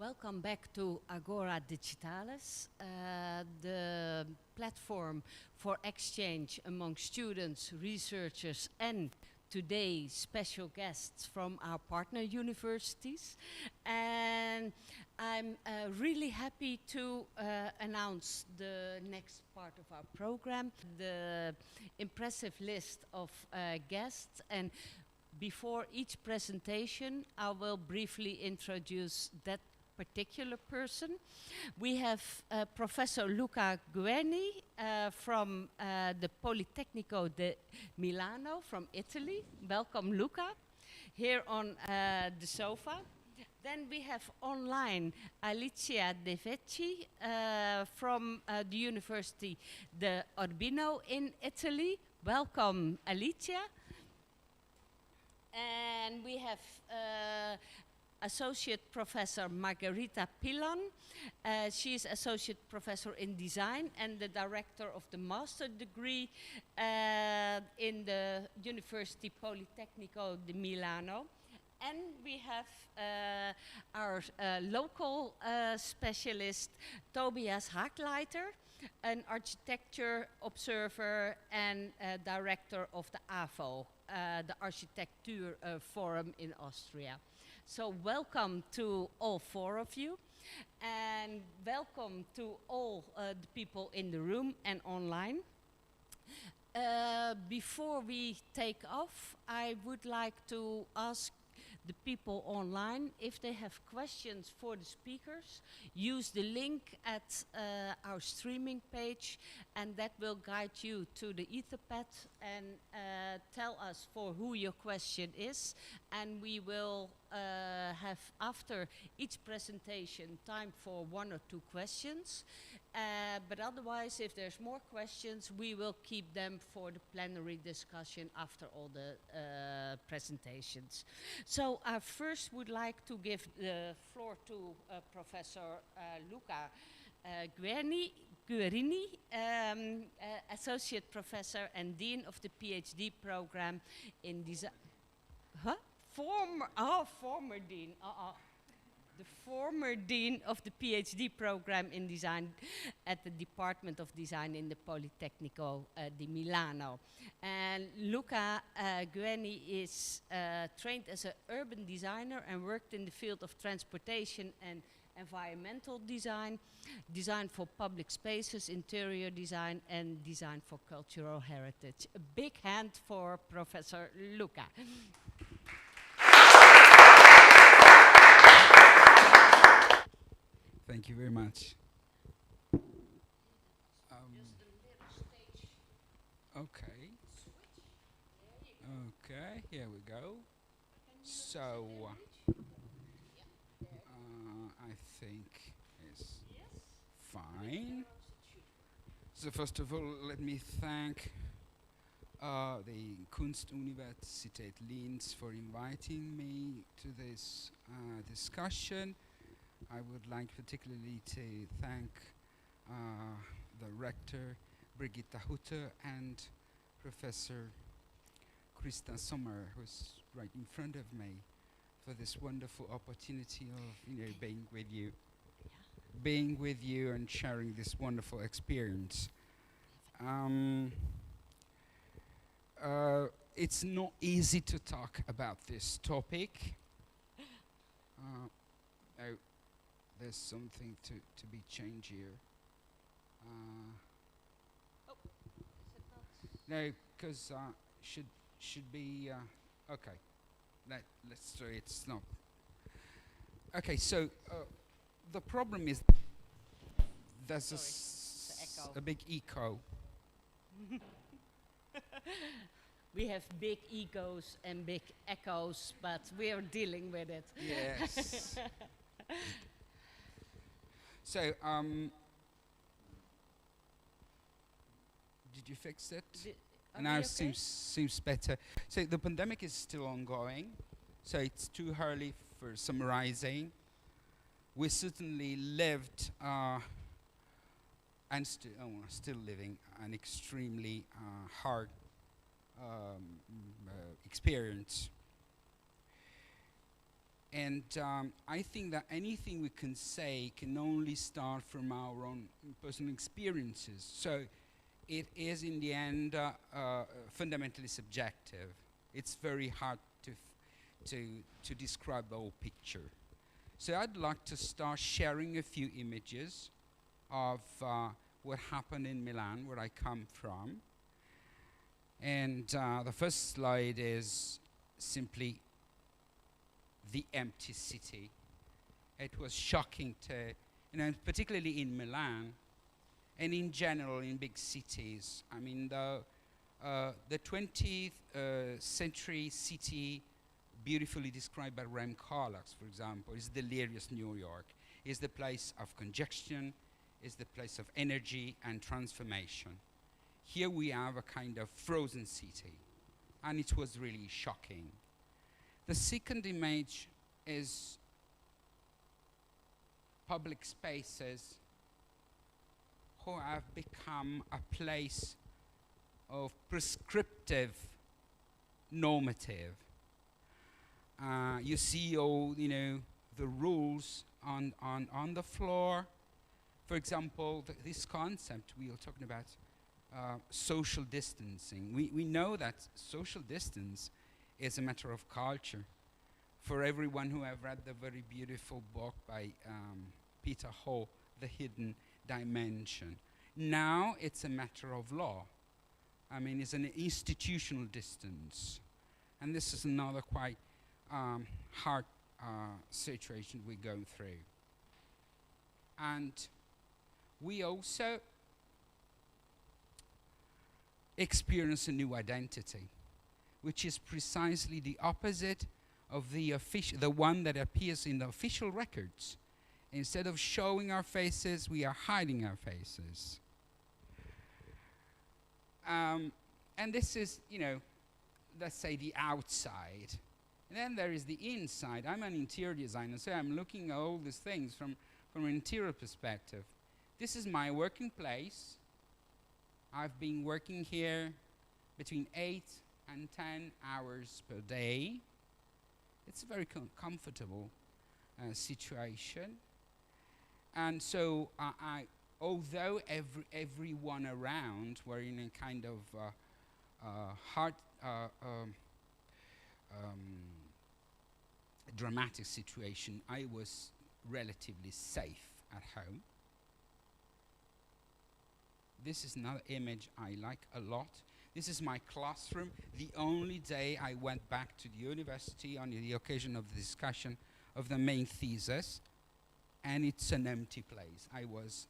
Welcome back to Agora Digitalis, the platform for exchange among students, researchers, and today special guests from our partner universities. And I'm really happy to announce the next part of our program, the impressive list of guests. And before each presentation, I will briefly introduce that particular person. We have Professor Luca Guerrini from the Politecnico di Milano from Italy. Welcome, Luca, here on the sofa. Then we have online Alicia Devecchi from the University de Urbino in Italy. Welcome, Alicia. And we have Associate Professor Margherita Pillan. She is Associate Professor in Design and the Director of the Master Degree in the University Politecnico di Milano. And we have our local specialist, Tobias Hagleitner, an architecture observer and director of the AFO, the Architecture Forum in Austria. So welcome to all four of you, and welcome to all the people in the room and online. Before we take off, I would like to ask the people online, if they have questions for the speakers, use the link at our streaming page, and that will guide you to the Etherpad and tell us for who your question is. And we will have, after each presentation, time for one or two questions. But otherwise, if there's more questions, we will keep them for the plenary discussion after all the presentations. So I first would like to give the floor to Professor Luca Guerrini, Associate Professor and Dean of the PhD program in design. Huh? Former Dean. The former Dean of the PhD program in design at the Department of Design in the Politecnico di Milano. And Luca Guerrini is trained as an urban designer and worked in the field of transportation and environmental design, design for public spaces, interior design, and design for cultural heritage. A big hand for Professor Luca. Thank you very much. Okay. Okay, here we go. So, I think it's fine. So first of all, let me thank the Kunstuniversität Linz for inviting me to this discussion. I would like particularly to thank the rector, Brigitta Hutter, and Professor Krista Sommer, who's right in front of me, for this wonderful opportunity of being with you and sharing this wonderful experience. It's not easy to talk about this topic. There's something to be changed here. No, because should be okay. Let's do it. It's not okay. So the problem is there's a big echo. We have big egos and big echoes, but we are dealing with it. Yes. So, did you fix it? Now it seems better. So the pandemic is still ongoing, so it's too early for summarizing. We certainly lived and still living an extremely hard experience. And I think that anything we can say can only start from our own personal experiences. So it is, in the end, fundamentally subjective. It's very hard to describe the whole picture. So I'd like to start sharing a few images of what happened in Milan, where I come from. And the first slide is simply the empty city. It was shocking to, particularly in Milan, and in general in big cities. I mean, the 20th century city, beautifully described by Rem Koolhaas, for example, is delirious New York. Is the place of congestion, is the place of energy and transformation. Here we have a kind of frozen city, and it was really shocking. The second image is public spaces who have become a place of prescriptive normative. You see all, the rules on the floor. For example, this concept we are talking about, social distancing. We know that social distance is a matter of culture. For everyone who have read the very beautiful book by Peter Hall, The Hidden Dimension. Now it's a matter of law. I mean, it's an institutional distance. And this is another quite hard situation we're going through. And we also experience a new identity, which is precisely the opposite of the one that appears in the official records. Instead of showing our faces, we are hiding our faces. And this is, let's say the outside. And then there is the inside. I'm an interior designer, so I'm looking at all these things from an interior perspective. This is my working place. I've been working here between 8 and 10 hours per day. It's a very comfortable situation. And so although everyone around were in a kind of hard, dramatic situation, I was relatively safe at home. This is another image I like a lot. This is my classroom. The only day I went back to the university on the occasion of the discussion of the main thesis, and it's an empty place. I was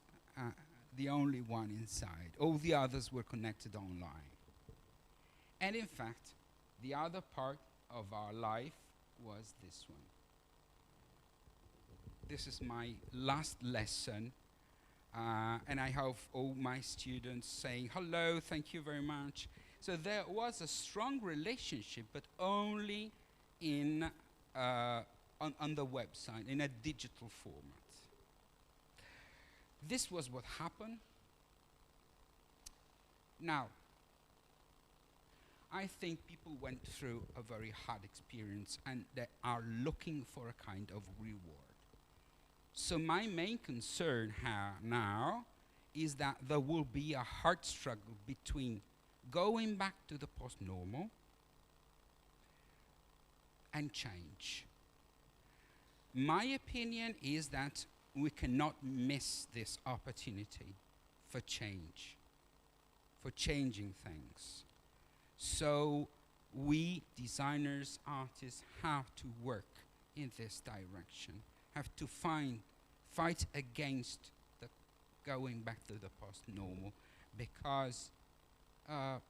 the only one inside. All the others were connected online. And in fact, the other part of our life was this one. This is my last lesson. And I have all my students saying, hello, thank you very much. So there was a strong relationship, but only in, on the website, in a digital format. This was what happened. Now, I think people went through a very hard experience and they are looking for a kind of reward. So my main concern now is that there will be a hard struggle between going back to the post-normal and change. My opinion is that we cannot miss this opportunity for change, for changing things. So we designers, artists have to work in this direction, have to fight against the going back to the post-normal, because our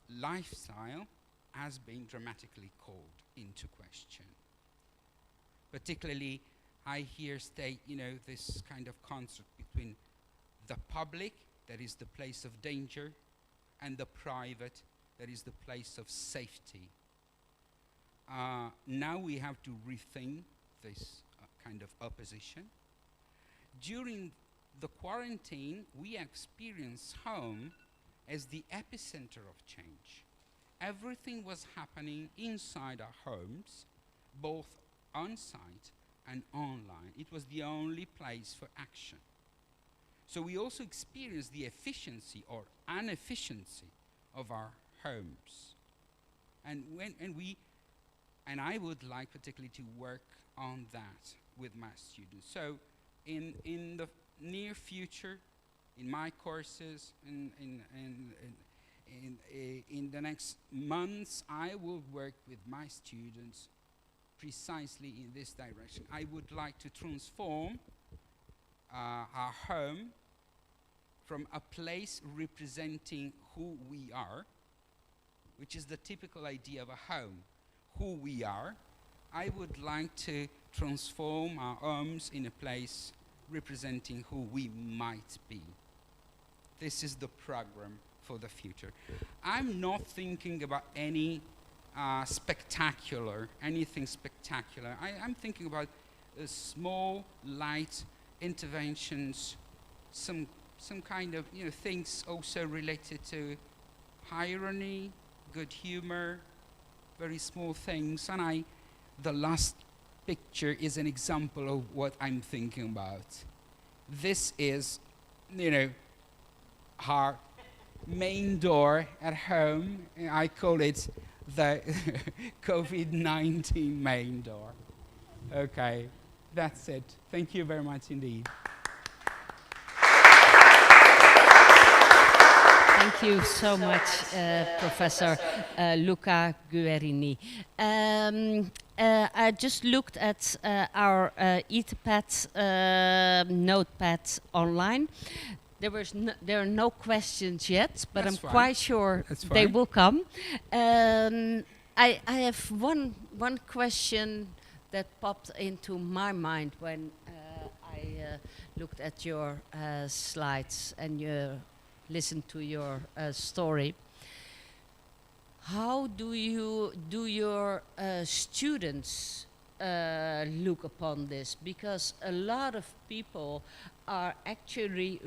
lifestyle has been dramatically called into question. Particularly, I here state, this kind of contrast between the public, that is the place of danger, and the private, that is the place of safety. Now we have to rethink this kind of opposition. During the quarantine, we experienced home as the epicenter of change. everything was happening inside our homes, both on-site and online. It was the only place for action. So we also experienced the efficiency or inefficiency of our homes. And I would like particularly to work on that with my students. So in the near future, in my courses, in the next months, I will work with my students precisely in this direction. I would like to transform our home from a place representing who we are, which is the typical idea of a home, who we are. I would like to transform our homes in a place representing who we might be. This is the program for the future. I'm not thinking about any anything spectacular. I'm thinking about small, light interventions, some kind of things also related to irony, good humor, very small things. And the last picture is an example of what I'm thinking about. This is, our main door at home. I call it the COVID-19 main door. Okay, that's it. Thank you very much indeed. Thank you so much, Professor Luca Guerrini. I just looked at our Etherpad notepad online. There are no questions yet, but That's I'm fine. quite sure they will come. I have one question that popped into my mind when I looked at your slides and listened to your story. How do your students look upon this? Because a lot of people are actually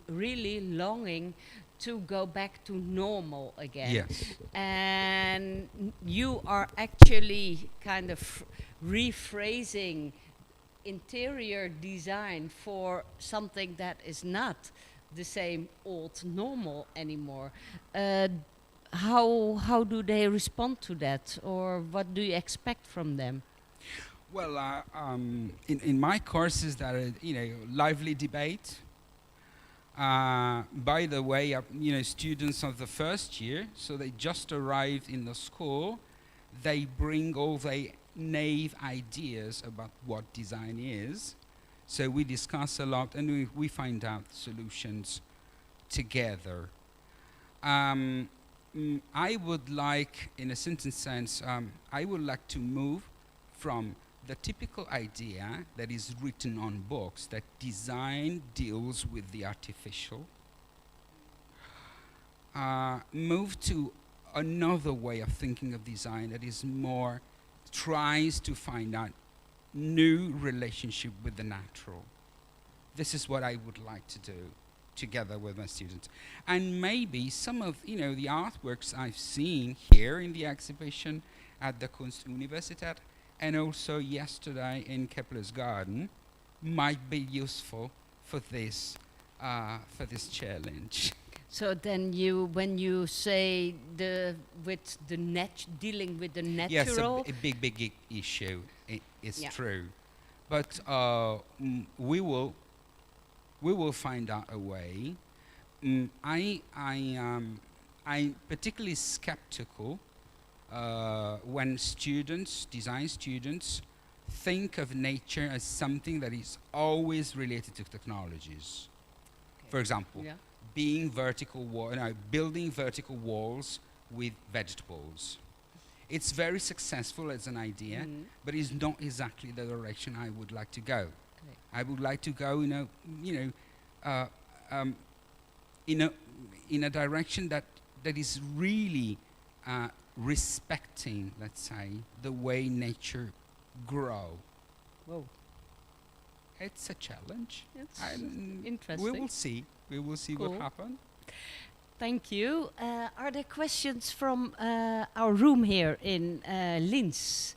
really longing to go back to normal again. Yes. And you are actually kind of rephrasing interior design for something that is not the same old normal anymore. How do they respond to that, or what do you expect from them? Well, in my courses, there are lively debate. By the way, students of the first year, so they just arrived in the school, they bring all their naive ideas about what design is. So we discuss a lot and we find out solutions together. I would like, in a certain sense, I would like to move from the typical idea that is written on books, that design deals with the artificial, move to another way of thinking of design that is more, tries to find out new relationship with the natural. This is what I would like to do together with my students. And maybe some of the artworks I've seen here in the exhibition at the Kunstuniversität and also yesterday in Kepler's garden might be useful for this challenge. So then when you say dealing with the natural, yes, a big issue. It's true, but we will find out a way. I'm particularly skeptical when design students, think of nature as something that is always related to technologies. Okay. For example, building vertical walls with vegetables. It's very successful as an idea, but it's not exactly the direction I would like to go. Okay. I would like to go, in a direction that is really respecting, let's say, the way nature grow. Whoa. It's a challenge. It's interesting. We will see. We will see what happens. Thank you. Are there questions from our room here in Linz?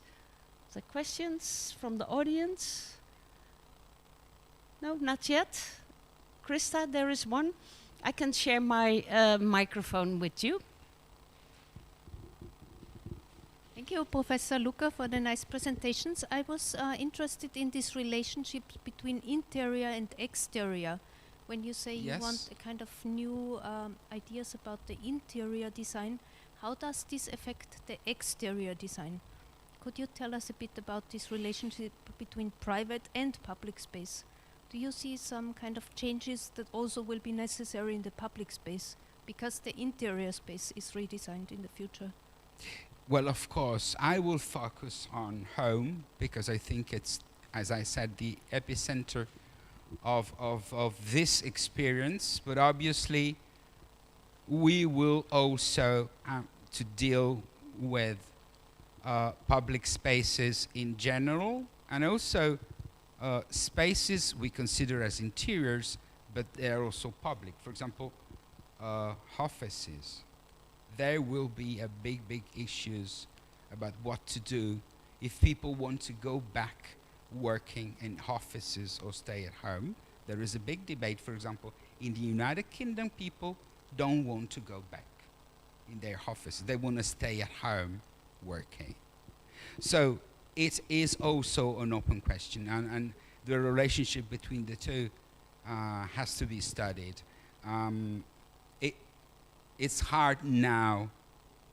Are there questions from the audience? No, not yet. Krista, there is one. I can share my microphone with you. Thank you, Professor Luca, for the nice presentations. I was interested in this relationship between interior and exterior. When you say you want a kind of new ideas about the interior design, how does this affect the exterior design? Could you tell us a bit about this relationship between private and public space? Do you see some kind of changes that also will be necessary in the public space because the interior space is redesigned in the future? Well, of course, I will focus on home because I think it's, as I said, the epicenter of this experience. But obviously, we will also to deal with public spaces in general, and also spaces we consider as interiors, but they're also public. For example, offices. There will be a big issues about what to do if people want to go back working in offices or stay at home. There is a big debate. For example, in the United Kingdom, people don't want to go back in their offices. They want to stay at home working. So it is also an open question, and the relationship between the two has to be studied. It's hard now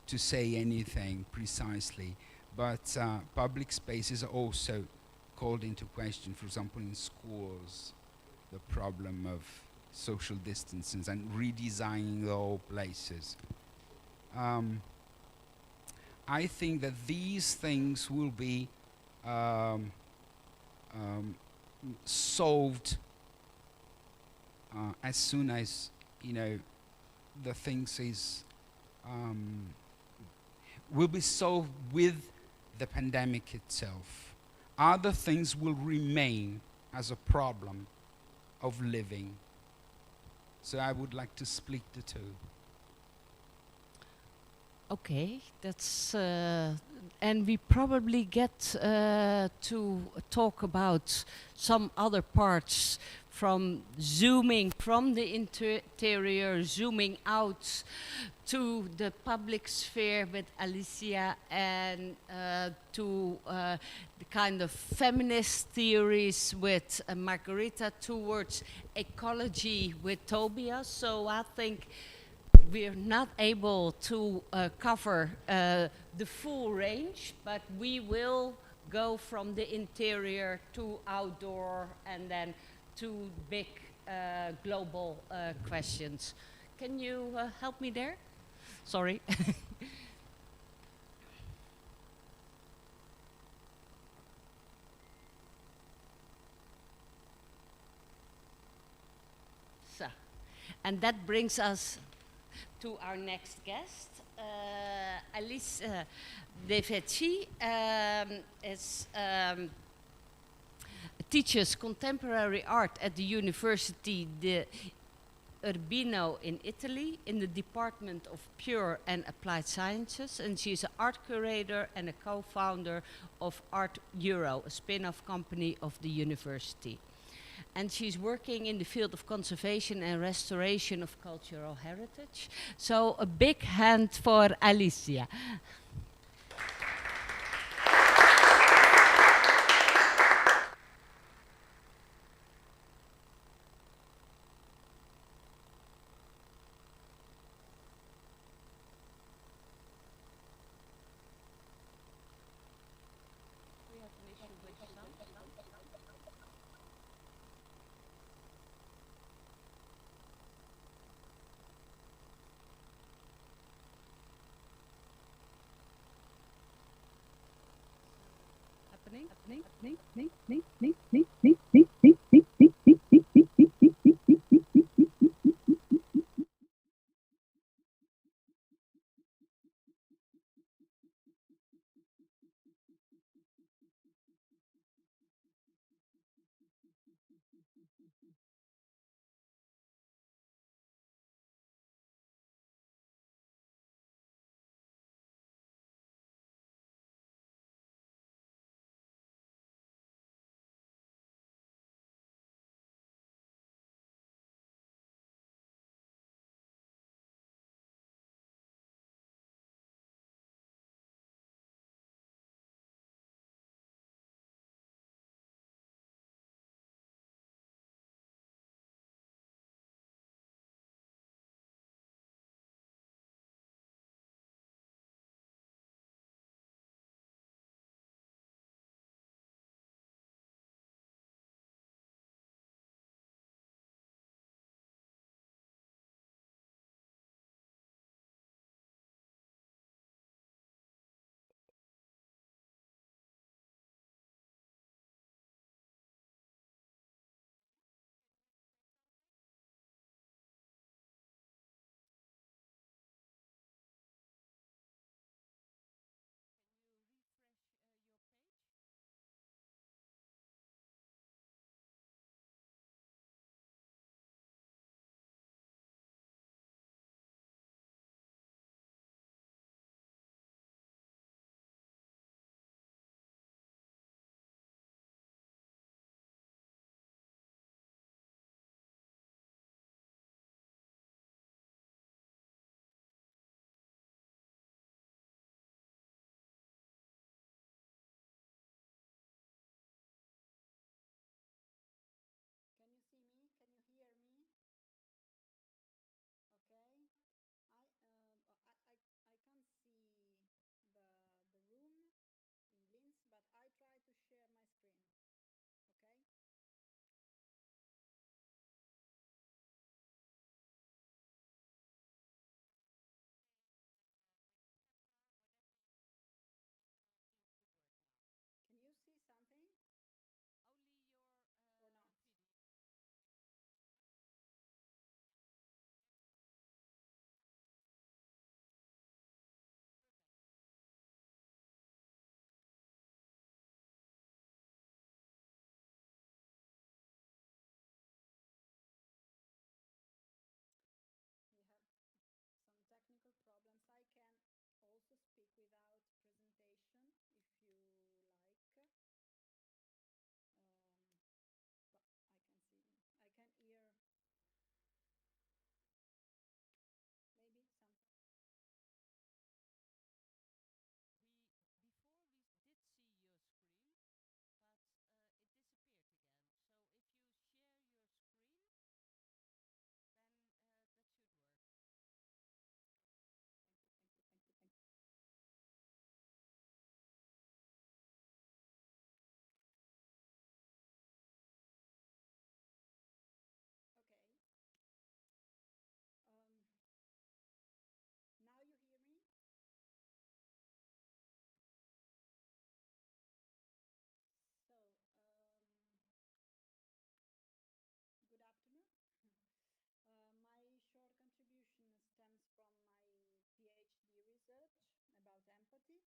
to say anything precisely, but public spaces are also called into question. For example, in schools, the problem of social distancing and redesigning the whole places. I think that these things will be solved as soon as, you know, the things is will be solved with the pandemic itself. Other things will remain as a problem of living. So I would like to split the two. Okay, that's and we probably get to talk about some other parts, from zooming from the interior, zooming out to the public sphere with Alicia, and to the kind of feminist theories with Margherita, towards ecology with Tobias. So I think we're not able to cover the full range, but we will go from the interior to outdoor and then to big global questions. Can you help me there? Sorry. So, and that brings us to our next guest. Alice Devecchi teaches contemporary art at the University di Urbino in Italy in the Department of Pure and Applied Sciences, and she's an art curator and a co-founder of Art Euro, a spin-off company of the university. And she's working in the field of conservation and restoration of cultural heritage. So a big hand for Alicia.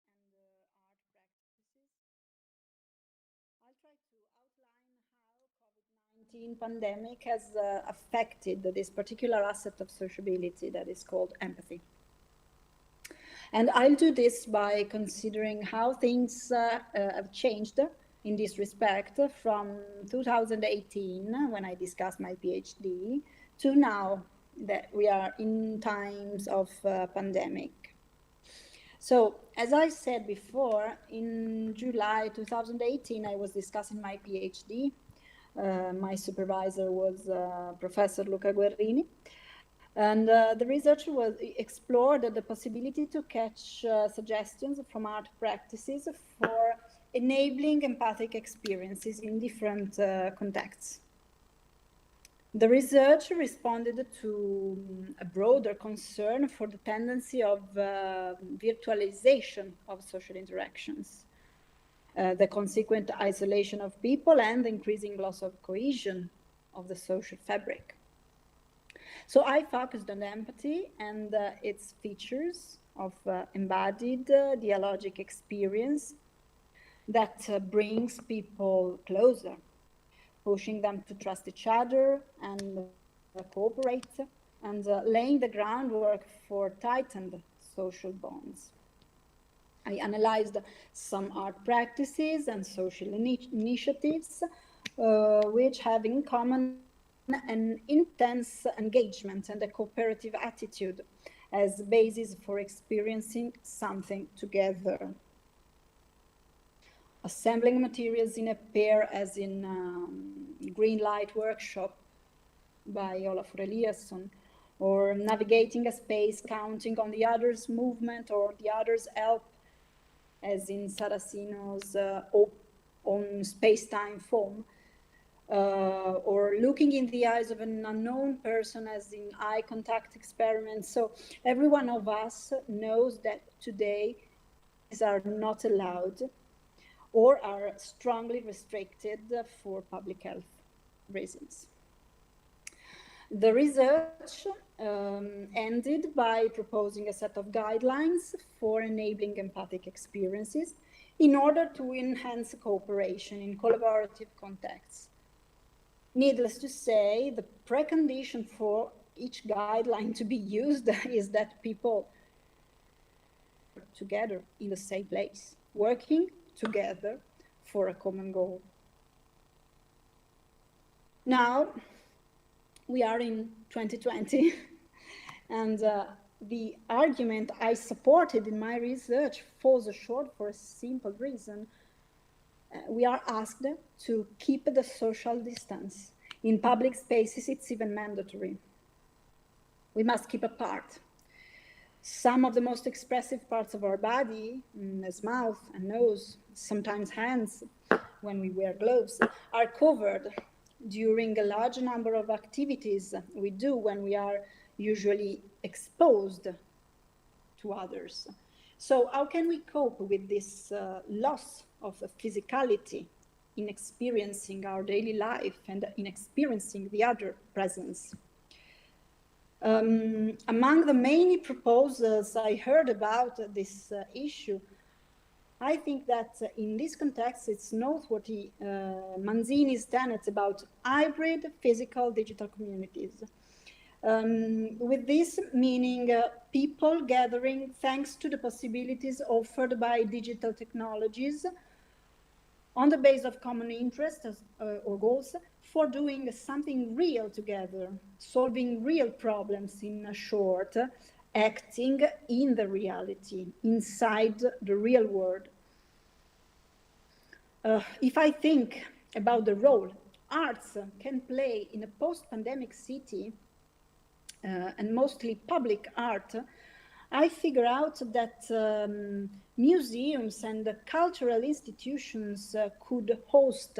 and art practices. I'll try to outline how COVID-19 pandemic has affected this particular asset of sociability that is called empathy. And I'll do this by considering how things have changed in this respect from 2018, when I discussed my PhD, to now that we are in times of pandemic. So, as I said before, in July 2018, I was discussing my PhD. My supervisor was Professor Luca Guerrini. And the research was explored the possibility to catch suggestions from art practices for enabling empathic experiences in different contexts. The research responded to a broader concern for the tendency of virtualization of social interactions, the consequent isolation of people, and the increasing loss of cohesion of the social fabric. So I focused on empathy and its features of embodied dialogic experience that brings people closer, pushing them to trust each other and cooperate, and laying the groundwork for tightened social bonds. I analyzed some art practices and social initiatives which have in common an intense engagement and a cooperative attitude as basis for experiencing something together. Assembling materials in a pair, as in Green Light Workshop by Olafur Eliasson, or navigating a space counting on the other's movement or the other's help, as in Saracino's on space-time foam, or looking in the eyes of an unknown person, as in eye contact experiments. So every one of us knows that today these are not allowed or are strongly restricted for public health reasons. The research ended by proposing a set of guidelines for enabling empathic experiences in order to enhance cooperation in collaborative contexts. Needless to say, the precondition for each guideline to be used is that people work together in the same place, working together for a common goal. Now, we are in 2020, and the argument I supported in my research falls short for a simple reason. We are asked to keep the social distance. In public spaces, it's even mandatory. We must keep apart. Some of the most expressive parts of our body, as mouth and nose, sometimes hands, when we wear gloves, are covered during a large number of activities we do when we are usually exposed to others. So how can we cope with this loss of physicality in experiencing our daily life and in experiencing the other presence? Among the many proposals I heard about this issue, I think that in this context, it's noteworthy Manzini's tenet about hybrid physical digital communities. With this meaning people gathering thanks to the possibilities offered by digital technologies on the basis of common interests or goals for doing something real together, solving real problems in short, acting in the reality, inside the real world. If I think about the role arts can play in a post-pandemic city, and mostly public art, I figure out that museums and cultural institutions could host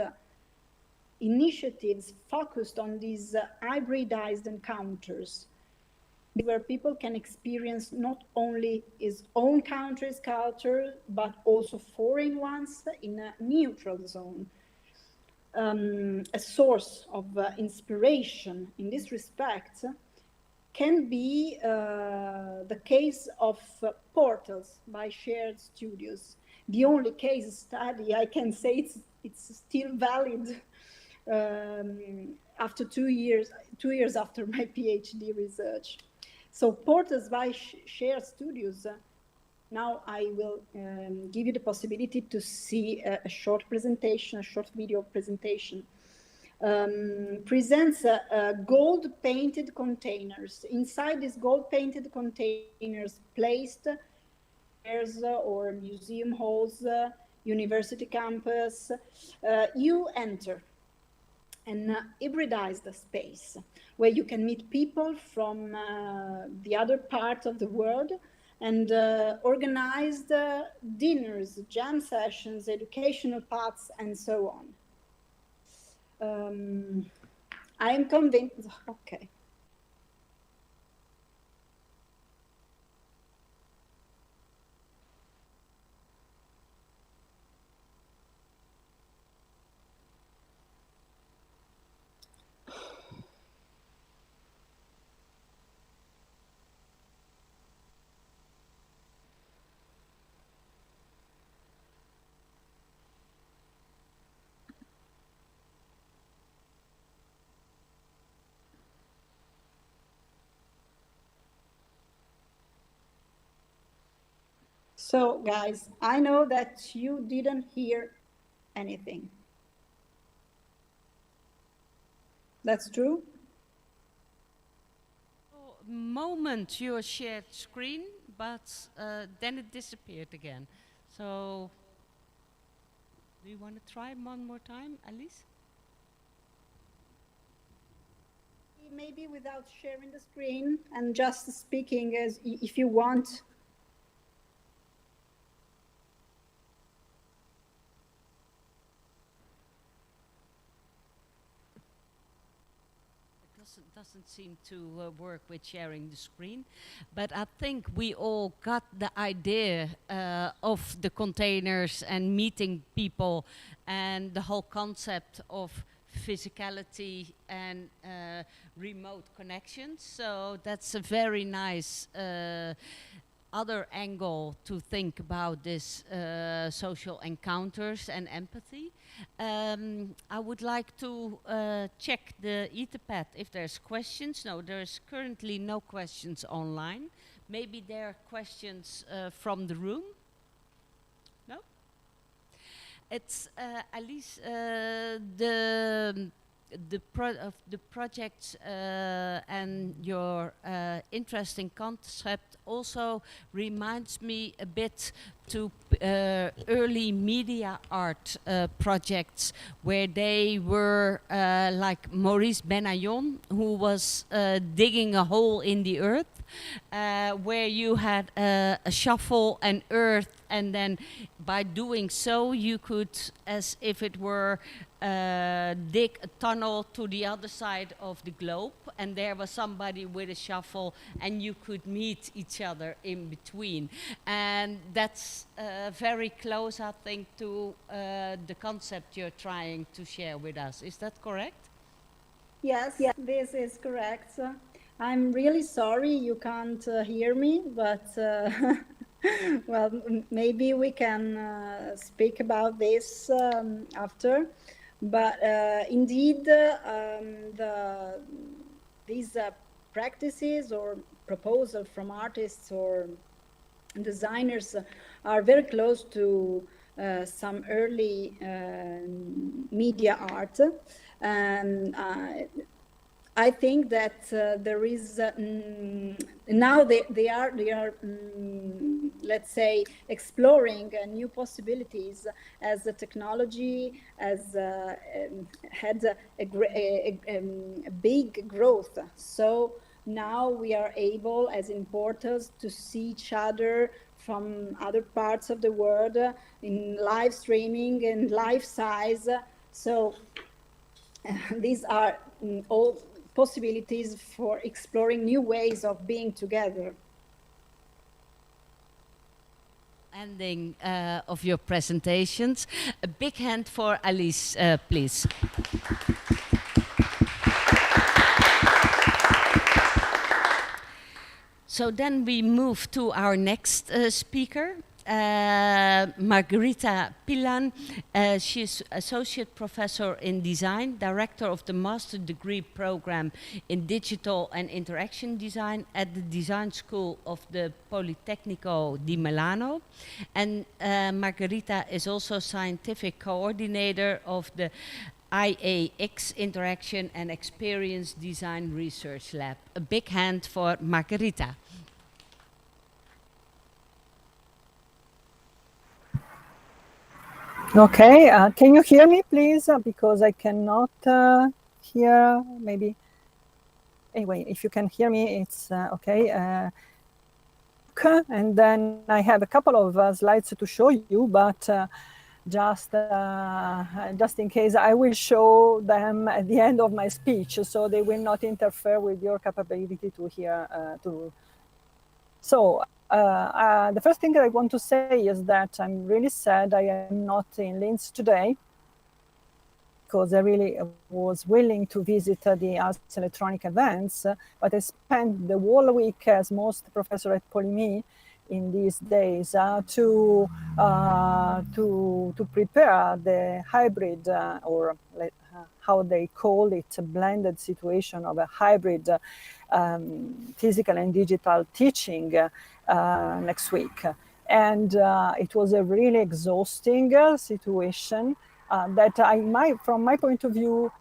initiatives focused on these hybridized encounters, where people can experience not only his own country's culture, but also foreign ones in a neutral zone. A source of inspiration in this respect can be the case of portals by shared studios. The only case study I can say it's still valid after 2 years after my PhD research. So portals by shared studios. Now I will give you the possibility to see a short presentation, a short video presentation. Presents gold-painted containers. Inside these gold-painted containers placed or museum halls, university campus, you enter an hybridized space where you can meet people from the other part of the world and organized dinners, jam sessions, educational paths, and so on. I am convinced, okay. So, guys, I know that you didn't hear anything. That's true? For a moment you shared screen, but then it disappeared again. So, do you want to try one more time, Alice? Maybe without sharing the screen and just speaking as if you want. Doesn't seem to work with sharing the screen, but I think we all got the idea of the containers and meeting people and the whole concept of physicality and remote connections. So that's a very nice other angle to think about this social encounters and empathy. I would like to check the Etherpad if there's questions. No, there's currently no questions online. Maybe there are questions from the room? No? It's Alice, the project and your interesting concept also reminds me a bit to early media art projects where they were like Maurice Benayon, who was digging a hole in the earth, where you had a shovel and earth, and then by doing so you could, as if it were, dig a tunnel to the other side of the globe, and there was somebody with a shovel and you could meet each other in between. And that's very close, I think, to the concept you're trying to share with us. Is that correct? Yes, this is correct. I'm really sorry you can't hear me, but well, maybe we can speak about this after. But indeed, these practices or proposals from artists or designers are very close to some early media art. And I think that there is now they are let's say exploring new possibilities as the technology has had a big growth. So now we are able as importers to see each other from other parts of the world in live streaming and live size. So these are all possibilities for exploring new ways of being together. Ending of your presentations. A big hand for Alice, please. So then we move to our next speaker, Margherita Pillan. She's Associate Professor in Design, Director of the Master Degree Program in Digital and Interaction Design at the Design School of the Politecnico di Milano. And Margherita is also Scientific Coordinator of the IAX Interaction and Experience Design Research Lab. A big hand for Margherita. Okay, can you hear me, please? Because I cannot hear, maybe. Anyway, if you can hear me, it's okay. And then I have a couple of slides to show you, but just in case, I will show them at the end of my speech, so they will not interfere with your capability to hear. So the first thing I want to say is that I'm really sad I am not in Linz today, because I really was willing to visit the Arts Electronic events, but I spent the whole week, as most professors at Polyme in these days, to prepare the hybrid, or how they call it, a blended situation of a hybrid physical and digital teaching next week. And it was a really exhausting situation that from my point of view,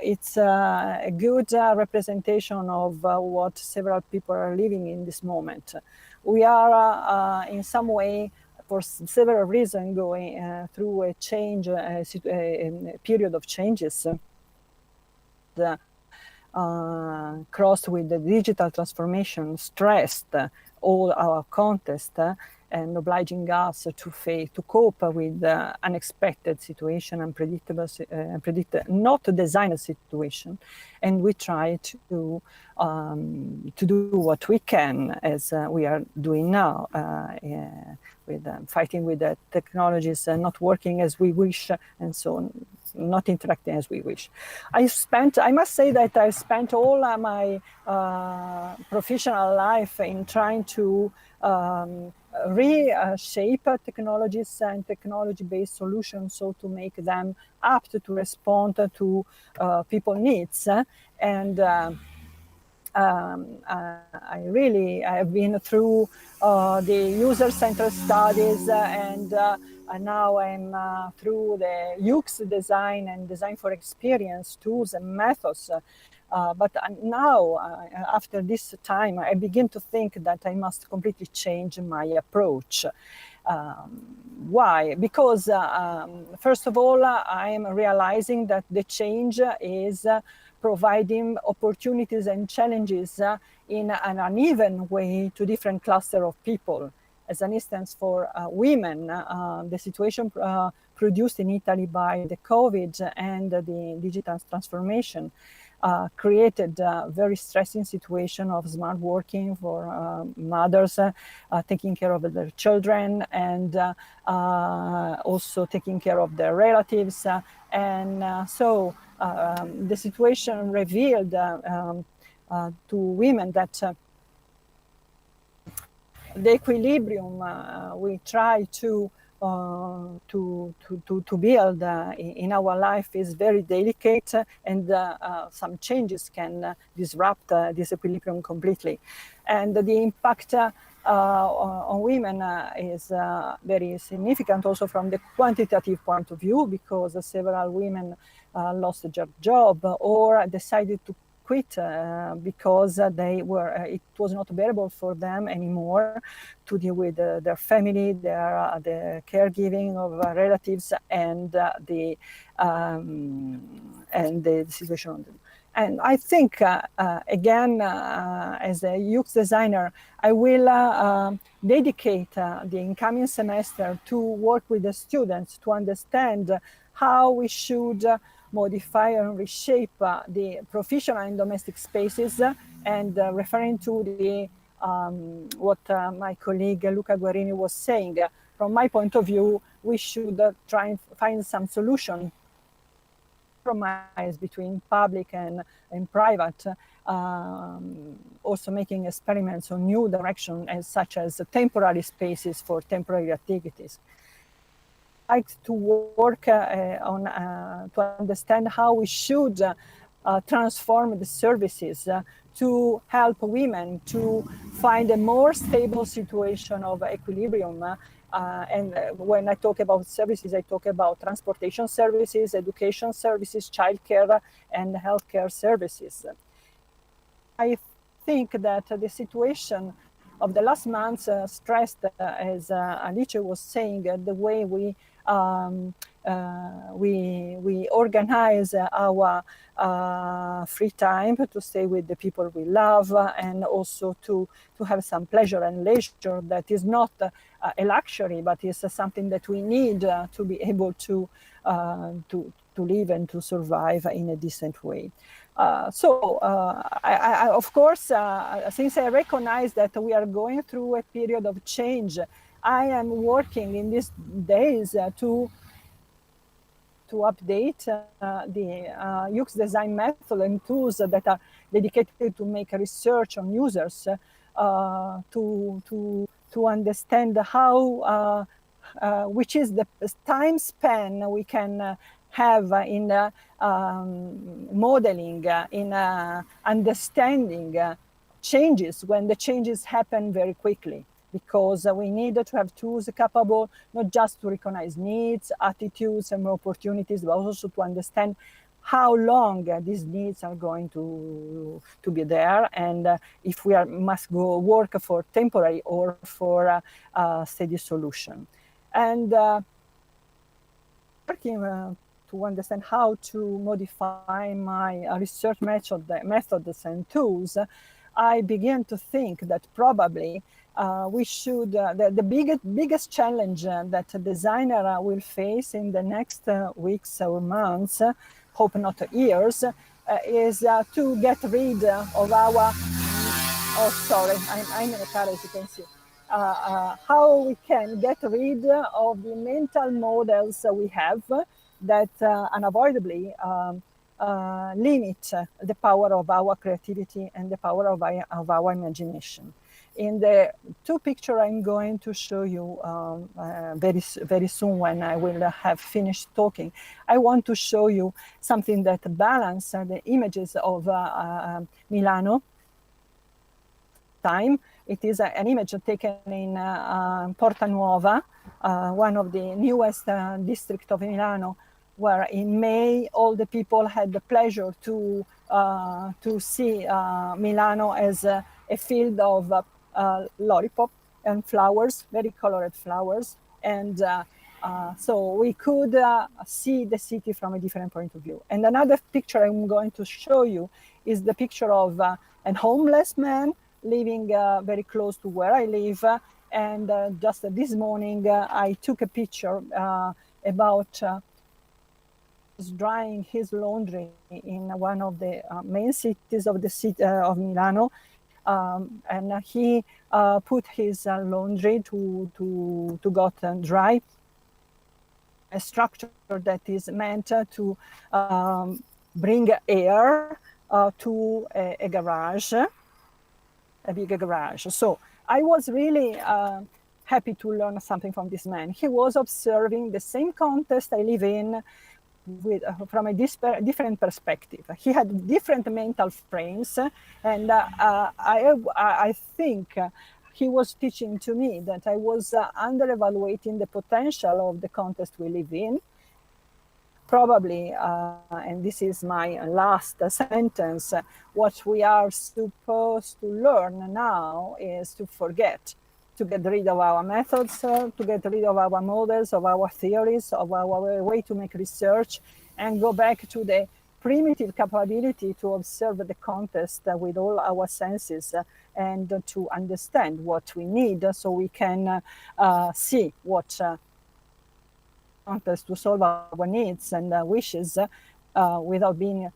it's a good representation of what several people are living in this moment. We are in some way, for several reasons, going through a change, a period of changes. Crossed with the digital transformation, stressed all our context, and obliging us to cope with unexpected situation, unpredictable, not designed situation, and we try to do what we can, as we are doing now, with fighting with the technologies not working as we wish, and so on, not interacting as we wish. I must say that I spent all my professional life in trying to reshape technologies and technology-based solutions, so to make them apt to respond to people's needs. And I have been through the user-centered studies, and now I'm through the UX design and design for experience tools and methods. But now, after this time, I begin to think that I must completely change my approach. Why? Because, first of all, I am realizing that the change is providing opportunities and challenges in an uneven way to different clusters of people. As an instance, for women, the situation produced in Italy by the COVID and the digital transformation created a very stressing situation of smart working for mothers, taking care of their children, and also taking care of their relatives. So the situation revealed to women that the equilibrium we try to build in our life is very delicate, and some changes can disrupt this equilibrium completely. And the impact on women is very significant also from the quantitative point of view, because several women lost their job or decided to quit because it was not bearable for them anymore to deal with their family, the caregiving of relatives, and the situation on them. And I think, again, as a UX designer, I will dedicate the incoming semester to work with the students to understand how we should modify and reshape the professional and domestic spaces, and referring to the what my colleague Luca Guerrini was saying. From my point of view, we should try and find some solution compromise between public and private, also making experiments on new directions, such as temporary spaces for temporary activities. I like to work on to understand how we should transform the services to help women to find a more stable situation of equilibrium. And when I talk about services, I talk about transportation services, education services, childcare, and healthcare services. I think that the situation of the last months stressed, as Alice was saying, the way we organize our free time to stay with the people we love, and also to have some pleasure and leisure that is not a luxury, but is something that we need to be able to live and to survive in a decent way. I, of course, since I recognize that we are going through a period of change, I am working in these days to update the UX design method and tools that are dedicated to make research on users, to understand how, which is the time span we can have in modeling, in understanding changes when the changes happen very quickly, because we need to have tools capable not just to recognize needs, attitudes, and opportunities, but also to understand how long these needs are going to be there, and if we must go work for temporary or for a steady solution. And working to understand how to modify my research methods and tools, I began to think that probably we should, the biggest challenge that a designer will face in the next weeks or months, hope not years, is to get rid of our, oh sorry, I'm in a car, as you can see. How we can get rid of the mental models we have that unavoidably limit the power of our creativity and the power of our imagination. In the two pictures I'm going to show you very soon, when I will have finished talking, I want to show you something that balances the images of Milano time. It is an image taken in Porta Nuova, one of the newest districts of Milano, where in May all the people had the pleasure to see Milano as a field of lollipop and flowers, very colored flowers, and so we could see the city from a different point of view. And another picture I'm going to show you is the picture of a homeless man living very close to where I live, and just this morning I took a picture about drying his laundry in one of the main cities of the city of Milano, and he put his laundry to get dry. A structure that is meant to bring air to a garage, a big garage. So I was really happy to learn something from this man. He was observing the same context I live in from a different perspective. He had different mental frames, and I think he was teaching to me that I was under-evaluating the potential of the context we live in. Probably, and this is my last sentence, what we are supposed to learn now is to forget, to get rid of our methods, to get rid of our models, of our theories, of our way to make research, and go back to the primitive capability to observe the context with all our senses, and to understand what we need, so we can see what context to solve our needs and wishes without being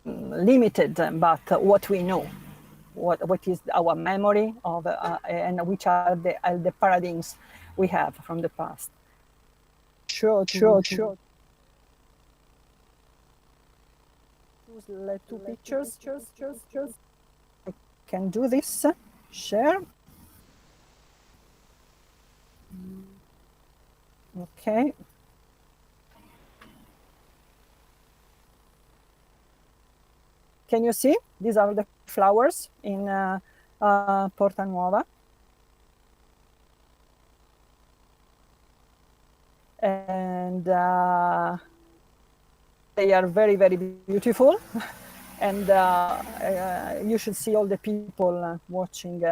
limited, but what we know. What is our memory of, and which are the paradigms we have from the past. choose two pictures. I can do this. Share. Okay. Can you see? These are the flowers in Porta Nuova. And they are very, very beautiful. And you should see all the people watching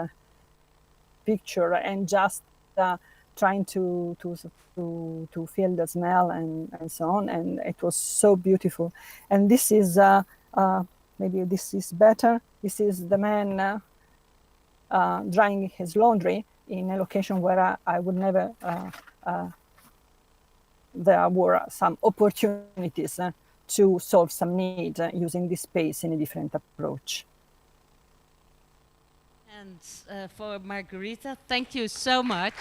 picture and just trying to feel the smell and so on. And it was so beautiful. And this is, maybe this is better. This is the man drying his laundry in a location where I would never, there were some opportunities to solve some need using this space in a different approach. And for Margherita, thank you so much.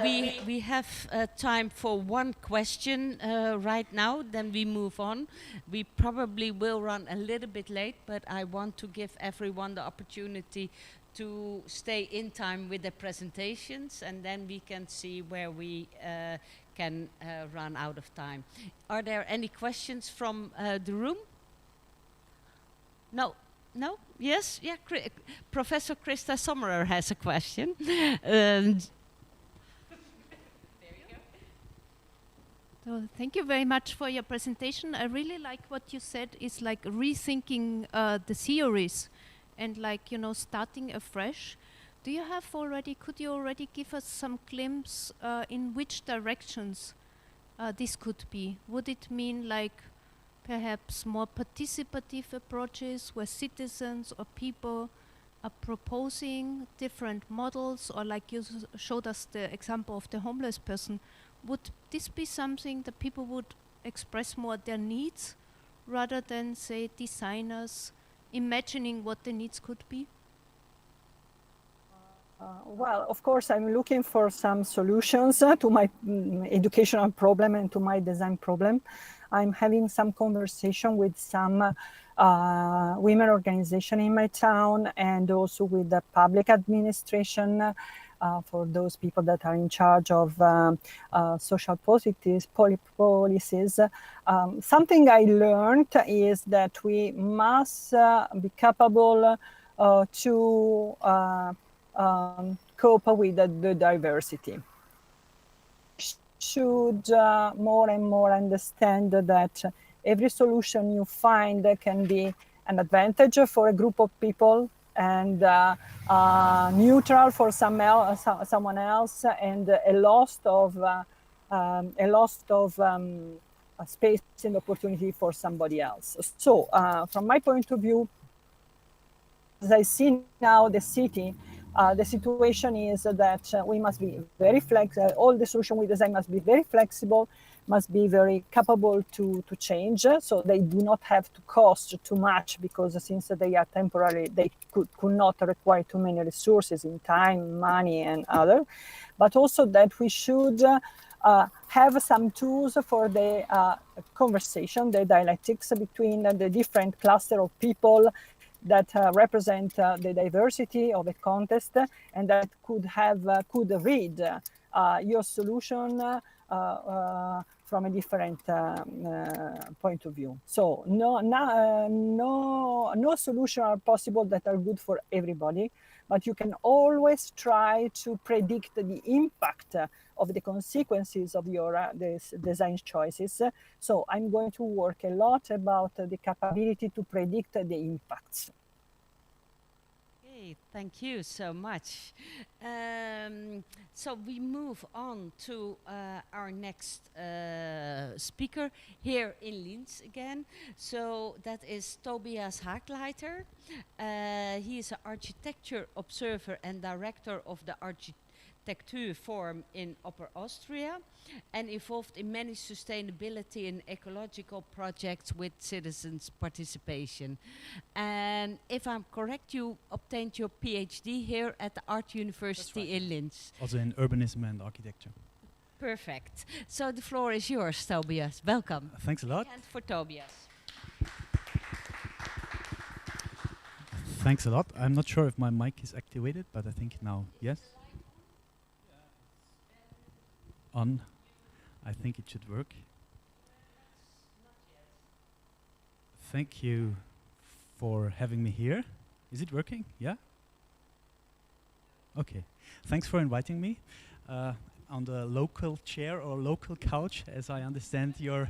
We have time for one question right now, then we move on. We probably will run a little bit late, but I want to give everyone the opportunity to stay in time with the presentations, and then we can see where we can run out of time. Are there any questions from the room? No? No? Yes? Yeah, Professor Krista Sommerer has a question. So thank you very much for your presentation. I really like what you said is like rethinking the theories and like, you know, starting afresh. Do you have already, could you already give us some glimpse in which directions this could be? Would it mean like perhaps more participative approaches where citizens or people are proposing different models, or like you showed us the example of the homeless person? Would this be something that people would express more their needs rather than, say, designers imagining what the needs could be? Well, of course, I'm looking for some solutions to my educational problem and to my design problem. I'm having some conversation with some women organization in my town, and also with the public administration for those people that are in charge of social policies. Something I learned is that we must be capable to cope with the diversity. Should more and more understand that every solution you find can be an advantage for a group of people and neutral for someone else, and a loss of space and opportunity for somebody else. So from my point of view, as I see now the city, the situation is that we must be very flexible. All the solution we design must be very flexible, must be very capable to change. So they do not have to cost too much, because since they are temporary, they could not require too many resources in time, money, and other. But also that we should have some tools for the conversation, the dialectics between the different cluster of people that represent the diversity of a context, and that could read your solution from a different point of view. So no solution are possible that are good for everybody, but you can always try to predict the impact of the consequences of your design choices. So I'm going to work a lot about the capability to predict the impacts. Okay, thank you so much. So we move on to our next speaker here in Linz again. So that is Tobias Hagleitner. He is an architecture observer and director of the Architecture Forum in Upper Austria and involved in many sustainability and ecological projects with citizens' participation. And if I'm correct, you obtained your PhD here at the Art University in Linz. Also in urbanism and architecture. Perfect. So the floor is yours, Tobias. Welcome. Thanks a lot. And for Tobias. Thanks a lot. I'm not sure if my mic is activated, but I think now, yes? On. I think it should work. Thank you for having me here. Is it working? Yeah? Okay. Thanks for inviting me on the local chair or local couch, as I understand your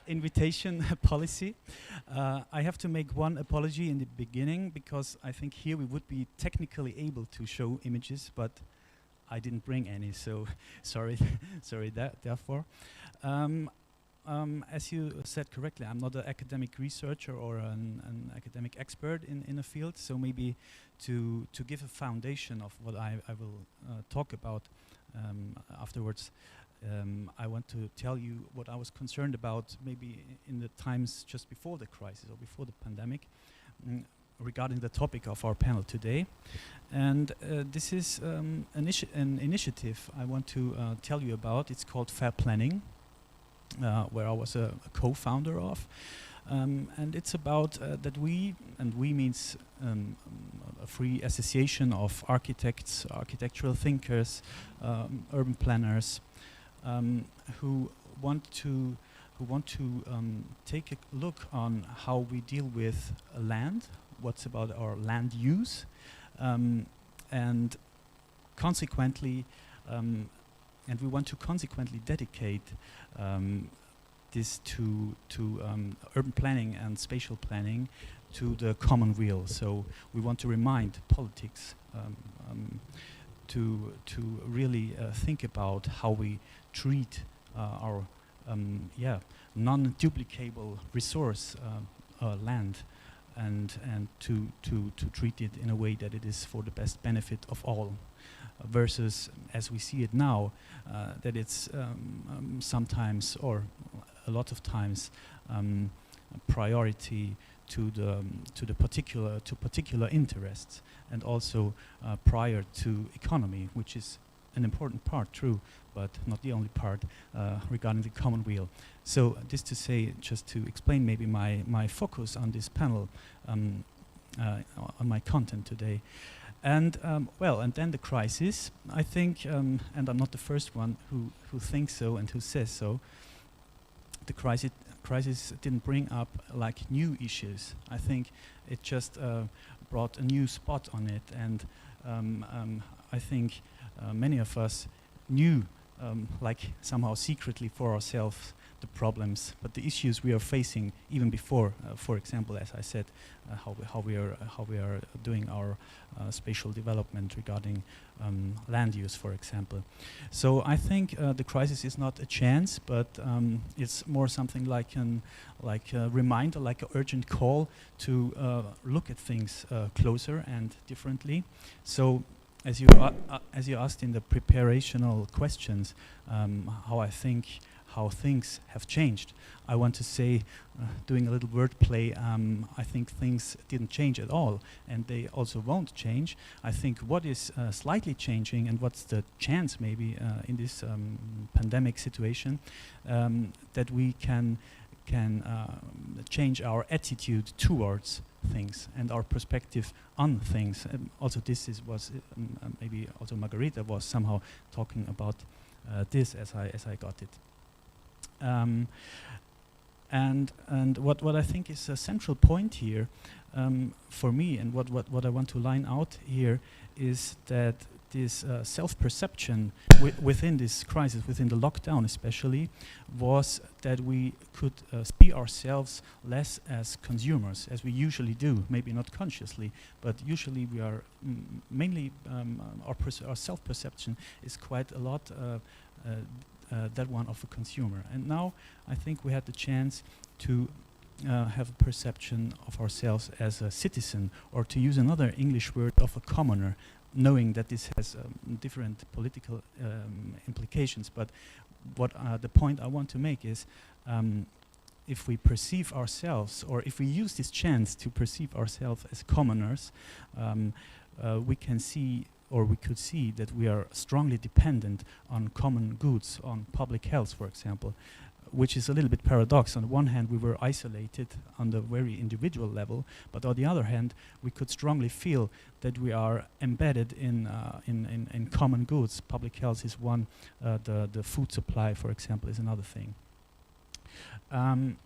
invitation policy. I have to make one apology in the beginning, because I think here we would be technically able to show images, but I didn't bring any, so sorry, therefore. As you said correctly, I'm not an academic researcher or an academic expert in a field, so maybe to give a foundation of what I will talk about afterwards, I want to tell you what I was concerned about maybe in the times just before the crisis or before the pandemic, regarding the topic of our panel today. And this is an initiative I want to tell you about. It's called Fair Planning, where I was a co-founder of. And it's about that we, and we means a free association of architects, architectural thinkers, urban planners, who want to take a look on how we deal with land, what's about our land use, and consequently, and we want to consequently dedicate this to urban planning and spatial planning to the common weal. So we want to remind politics to really think about how we treat our non-duplicable resource, land, and to treat it in a way that it is for the best benefit of all, versus, as we see it now, that it's sometimes, or a lot of times, priority to the particular interests, and also prior to economy, which is an important part, true, but not the only part regarding the common weal. So this to say, just to explain maybe my focus on this panel, on my content today. And well, and then the crisis, I think, and I'm not the first one who thinks so and who says so, the crisis didn't bring up like new issues. I think it just brought a new spot on it, and I think many of us knew, like somehow secretly for ourselves, the problems, but the issues we are facing even before, for example, as I said, how we are doing our spatial development regarding land use, for example. So I think the crisis is not a chance, but it's more something like a reminder, like an urgent call to look at things closer and differently. So, as you asked in the preparational questions, how things have changed, I want to say, doing a little wordplay, I think things didn't change at all, and they also won't change. I think what is slightly changing, and what's the chance maybe in this pandemic situation, that we can change our attitude towards things and our perspective on things. Also, was maybe also Margherita was somehow talking about this as I got it. And what I think is a central point here for me, and what I want to line out here, is that this self-perception within this crisis, within the lockdown especially, was that we could see ourselves less as consumers, as we usually do, maybe not consciously, but usually we are mainly, our self-perception is quite a lot that one of a consumer. And now I think we had the chance to have a perception of ourselves as a citizen, or to use another English word, of a commoner, knowing that this has different political implications. But what the point I want to make is, if we perceive ourselves, or if we use this chance to perceive ourselves as commoners, we can see, or we could see, that we are strongly dependent on common goods, on public health, for example, which is a little bit paradox. On the one hand, we were isolated on the very individual level, but on the other hand, we could strongly feel that we are embedded in common goods. Public health is one, the food supply, for example, is another thing. I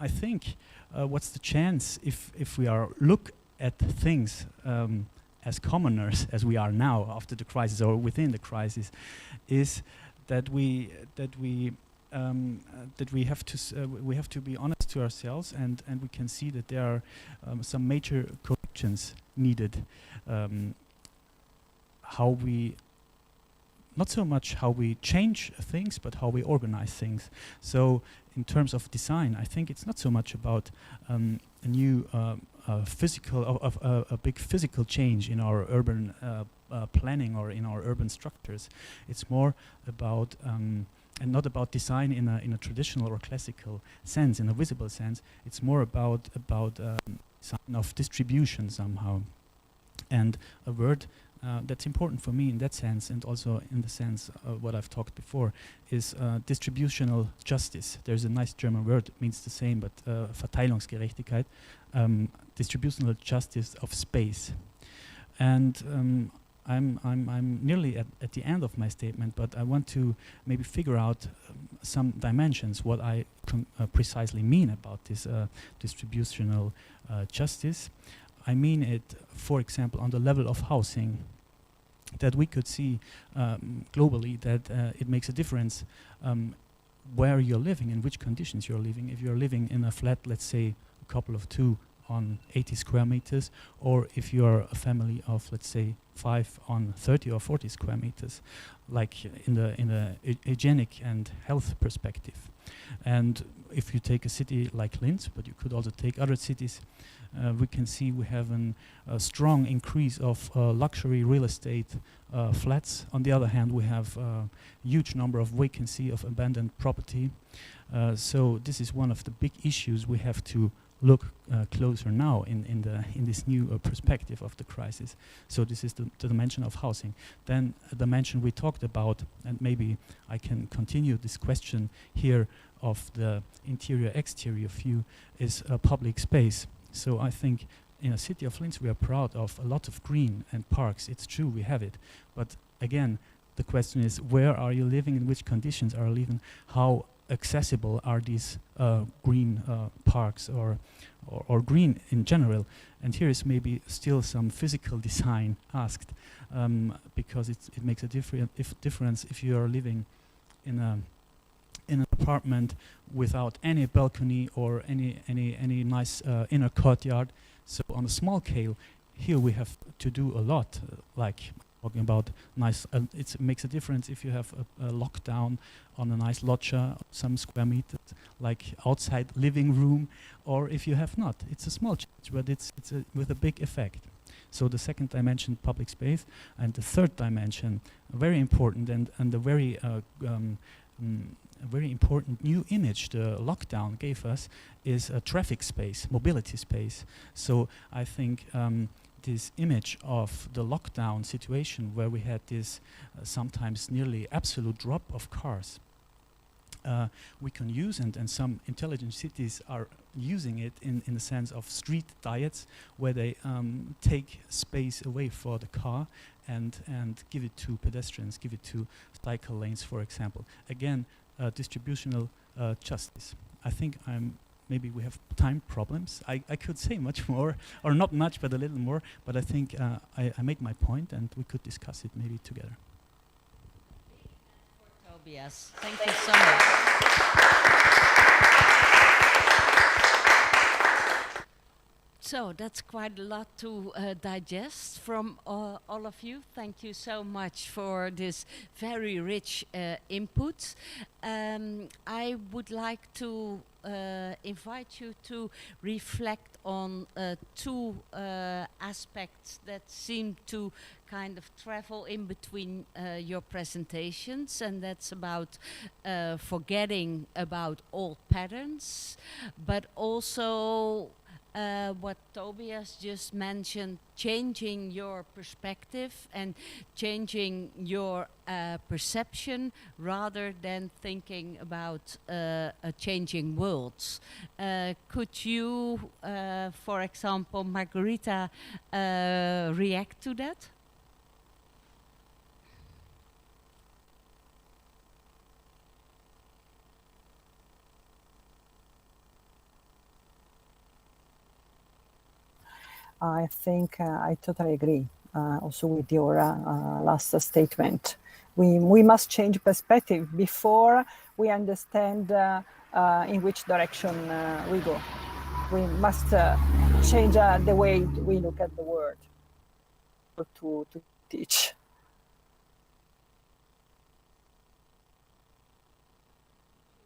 think what's the chance if we look at things as commoners, as we are now after the crisis or within the crisis, is that we have to be honest to ourselves, and we can see that there are some major corrections needed. Not so much how we change things, but how we organize things. So in terms of design, I think it's not so much about a new a big physical change in our urban planning or in our urban structures. It's more about and not about design in a traditional or classical sense, in a visible sense. It's more about design of distribution somehow. And a word that's important for me in that sense, and also in the sense of what I've talked before, is distributional justice. There's a nice German word, it means the same, but Verteilungsgerechtigkeit, distributional justice of space. And I'm nearly at the end of my statement, but I want to maybe figure out some dimensions, what I precisely mean about this distributional justice. I mean it, for example, on the level of housing, that we could see globally that it makes a difference where you're living, in which conditions you're living. If you're living in a flat, let's say a couple of 2 on 80 square meters, or if you're a family of, let's say, 5 on 30 or 40 square meters, like in the hygienic and health perspective. And if you take a city like Linz, but you could also take other cities, we can see we have a strong increase of luxury real estate flats. On the other hand, we have a huge number of vacancy of abandoned property. So this is one of the big issues we have to look closer now in this new perspective of the crisis. So this is the dimension of housing. Then a dimension we talked about, and maybe I can continue this question here of the interior-exterior view, is public space. So I think in a city of Linz we are proud of a lot of green and parks. It's true, we have it. But again, the question is, where are you living, in which conditions are you living, how accessible are these green parks or green in general? And here is maybe still some physical design asked, because it makes a difference if you are living in an apartment without any balcony or any nice inner courtyard. So on a small scale, here we have to do a lot, like talking about nice, it makes a difference if you have a lockdown on a nice loggia, some square meters, like outside living room, or if you have not. It's a small change, but it's with a big effect. So the second dimension, public space, and the third dimension, very important, and a very important new image the lockdown gave us is a traffic space, mobility space. So I think this image of the lockdown situation where we had this sometimes nearly absolute drop of cars, we can use, and some intelligent cities are using it in the sense of street diets, where they take space away for the car and give it to pedestrians, give it to cycle lanes, for example. Again, distributional justice. I think maybe we have time problems. I could say much more, or not much, but a little more, but I think I made my point, and we could discuss it maybe together. Tobias, thank you so much. So that's quite a lot to digest from all of you. Thank you so much for this very rich input. I would like to invite you to reflect on two aspects that seem to kind of travel in between your presentations, and that's about forgetting about old patterns, but also what Tobias just mentioned, changing your perspective and changing your perception rather than thinking about a changing world. Could you, for example, Margherita, react to that? I think I totally agree also with your last statement. We must change perspective before we understand in which direction we go. We must change the way we look at the world to teach.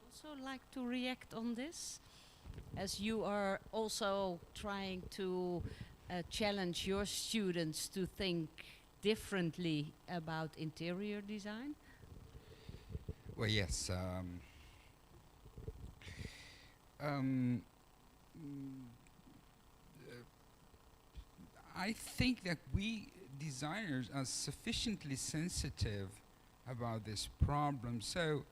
Also like to react on this, as you are also trying to challenge your students to think differently about interior design? Well, yes. I think that we designers are sufficiently sensitive about this problem. So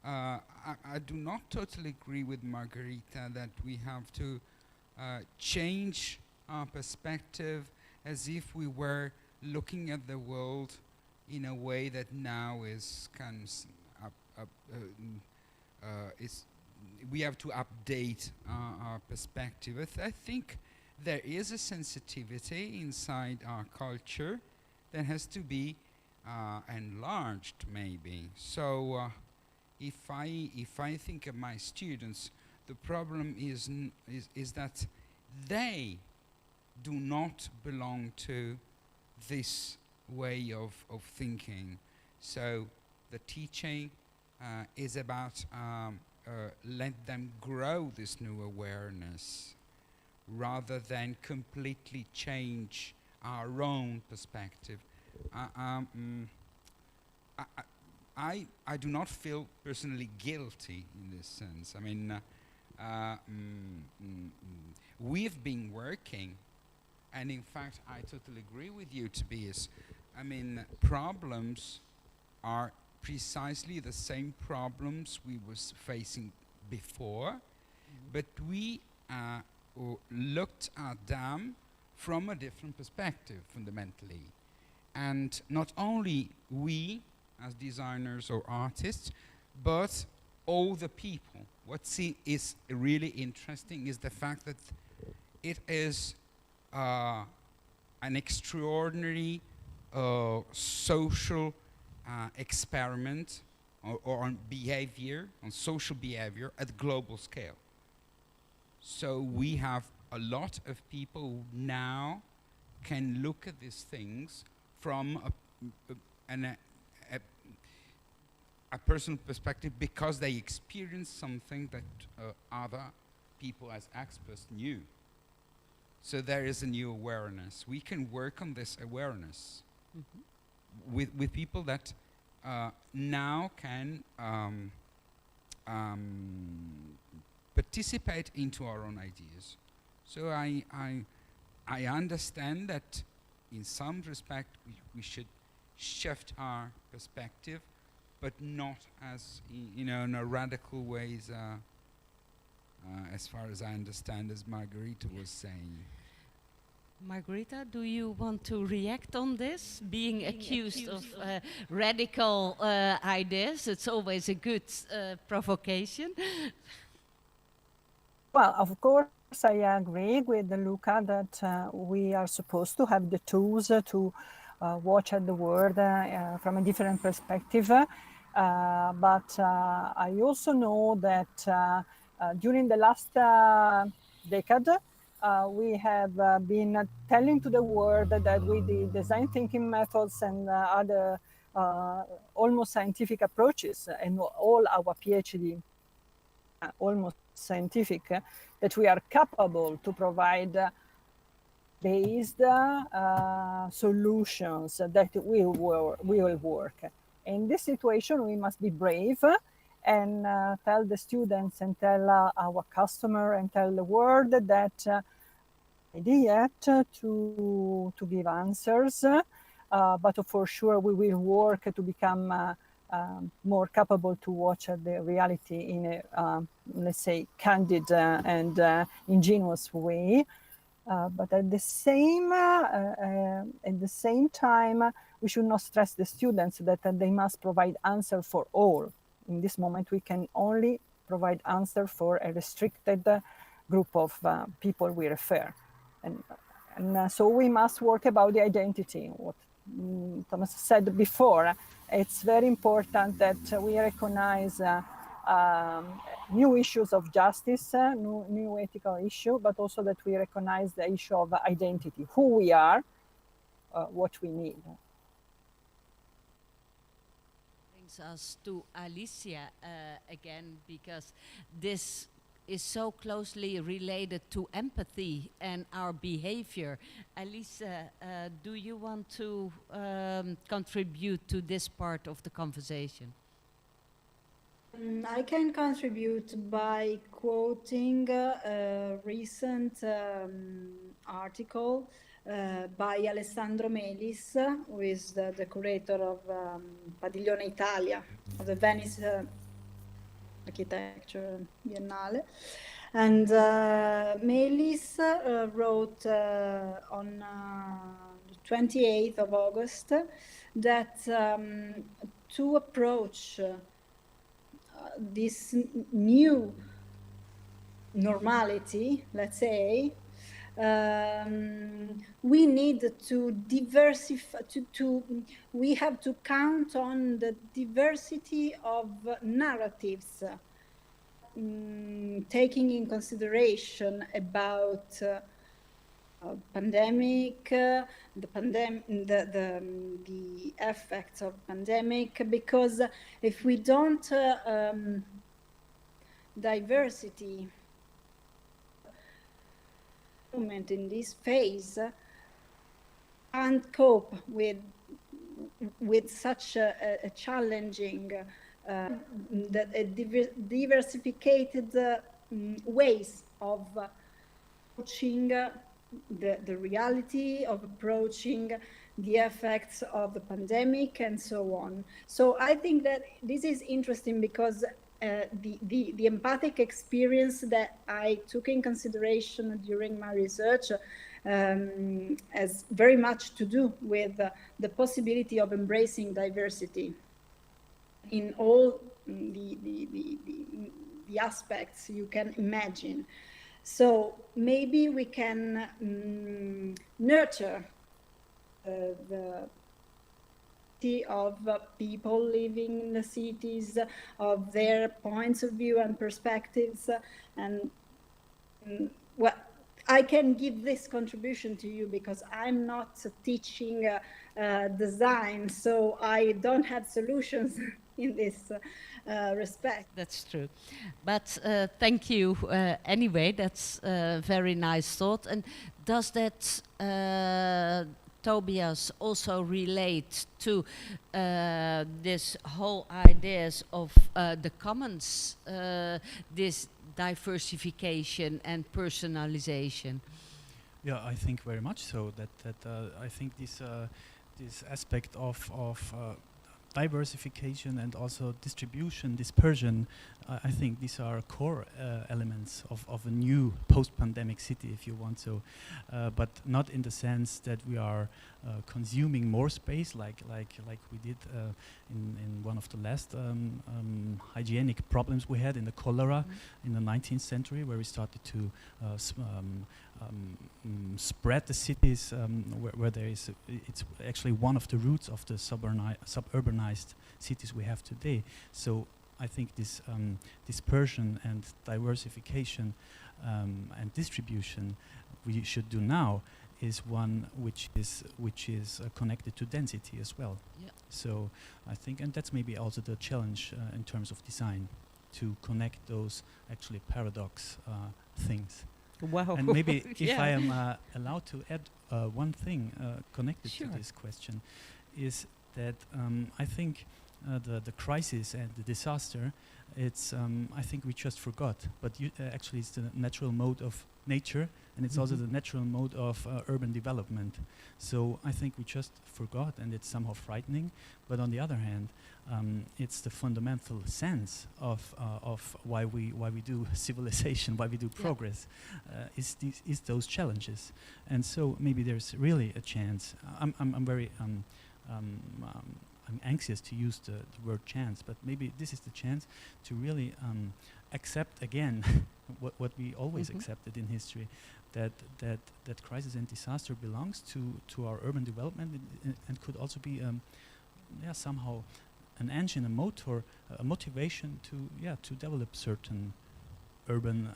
I do not totally agree with Margherita that we have to change our perspective as if we were looking at the world in a way that now is kind of we have to update our perspective. I think there is a sensitivity inside our culture that has to be enlarged, maybe. So if I think of my students, the problem is that they do not belong to this way of thinking. So the teaching is about let them grow this new awareness rather than completely change our own perspective. I do not feel personally guilty in this sense. I mean, we've been working, and in fact, I totally agree with you, Tobias. I mean, problems are precisely the same problems we was facing before, but we looked at them from a different perspective, fundamentally. And not only we, as designers or artists, but all the people. What is really interesting is the fact that it is an extraordinary social experiment or on behavior, on social behavior at global scale. So we have a lot of people who now can look at these things from a personal perspective because they experienced something that other people as experts knew. So there is a new awareness. We can work on this awareness with people that now can participate into our own ideas. So I understand that in some respect we should shift our perspective, but not as in a radical ways, as far as I understand, as Margherita was saying. Margherita, do you want to react on this? Being accused of radical ideas, it's always a good provocation. Well, of course, I agree with Luca that we are supposed to have the tools to watch at the world from a different perspective. But I also know that during the last decade, we have been telling to the world that with the design thinking methods and other almost scientific approaches, and all our PhD almost scientific, that we are capable to provide based solutions that will work. In this situation, we must be brave and tell the students and tell our customer and tell the world that yet to give answers, but for sure we will work to become more capable to watch the reality in a, let's say, candid and ingenuous way. But at the same time, we should not stress the students that they must provide answer for all. In this moment, we can only provide answer for a restricted group of people we refer. And so we must work about the identity. What Thomas said before, it's very important that we recognize new issues of justice, new ethical issue, but also that we recognize the issue of identity, who we are, what we need. Brings us to Alicia again, because this is so closely related to empathy and our behavior. Alicia, do you want to contribute to this part of the conversation? I can contribute by quoting a recent article by Alessandro Melis, who is the curator of Padiglione Italia, of the Venice Architecture Biennale. And Melis wrote on the 28th of August that to approach this new normality, let's say, we need to diversify, we have to count on the diversity of narratives, taking in consideration about pandemic, the effects of pandemic, because if we don't diversity moment in this phase, can't cope with such a challenging diversified ways of approaching the reality, of approaching the effects of the pandemic, and so on. So I think that this is interesting because the empathic experience that I took in consideration during my research has very much to do with the possibility of embracing diversity in all the aspects you can imagine. So maybe we can nurture the of people living in the cities, of their points of view and perspectives, and well, I can give this contribution to you because I'm not teaching design, so I don't have solutions in this respect. That's true, but thank you anyway. That's a very nice thought. And does that Tobias also relate to this whole ideas of the commons, this diversification and personalization? Yeah, I think very much so. That I think this aspect of diversification and also distribution, dispersion, I think these are core elements of a new post-pandemic city, if you want so, but not in the sense that we are consuming more space like we did in one of the last hygienic problems we had in the cholera in the 19th century, where we started to spread the cities where there is, it's actually one of the roots of the suburbanized cities we have today. So I think this dispersion and diversification and distribution we should do now is one which is connected to density as well. Yeah. So I think, and that's maybe also the challenge in terms of design. to connect those actually paradox things. Wow. And maybe if Yeah. I am allowed to add one thing connected Sure. to this question, is that I think the crisis and the disaster, it's I think we just forgot, but actually it's the natural mode of nature, and it's also the natural mode of urban development. So I think we just forgot, and it's somehow frightening. But on the other hand, it's the fundamental sense of why we do civilization, why we do progress, is those challenges. And so maybe there's really a chance. I'm very I'm anxious to use the word chance, but maybe this is the chance to really accept again what we always accepted in history, that crisis and disaster belongs to our urban development, and could also be somehow an engine, a motor, a motivation to develop certain urban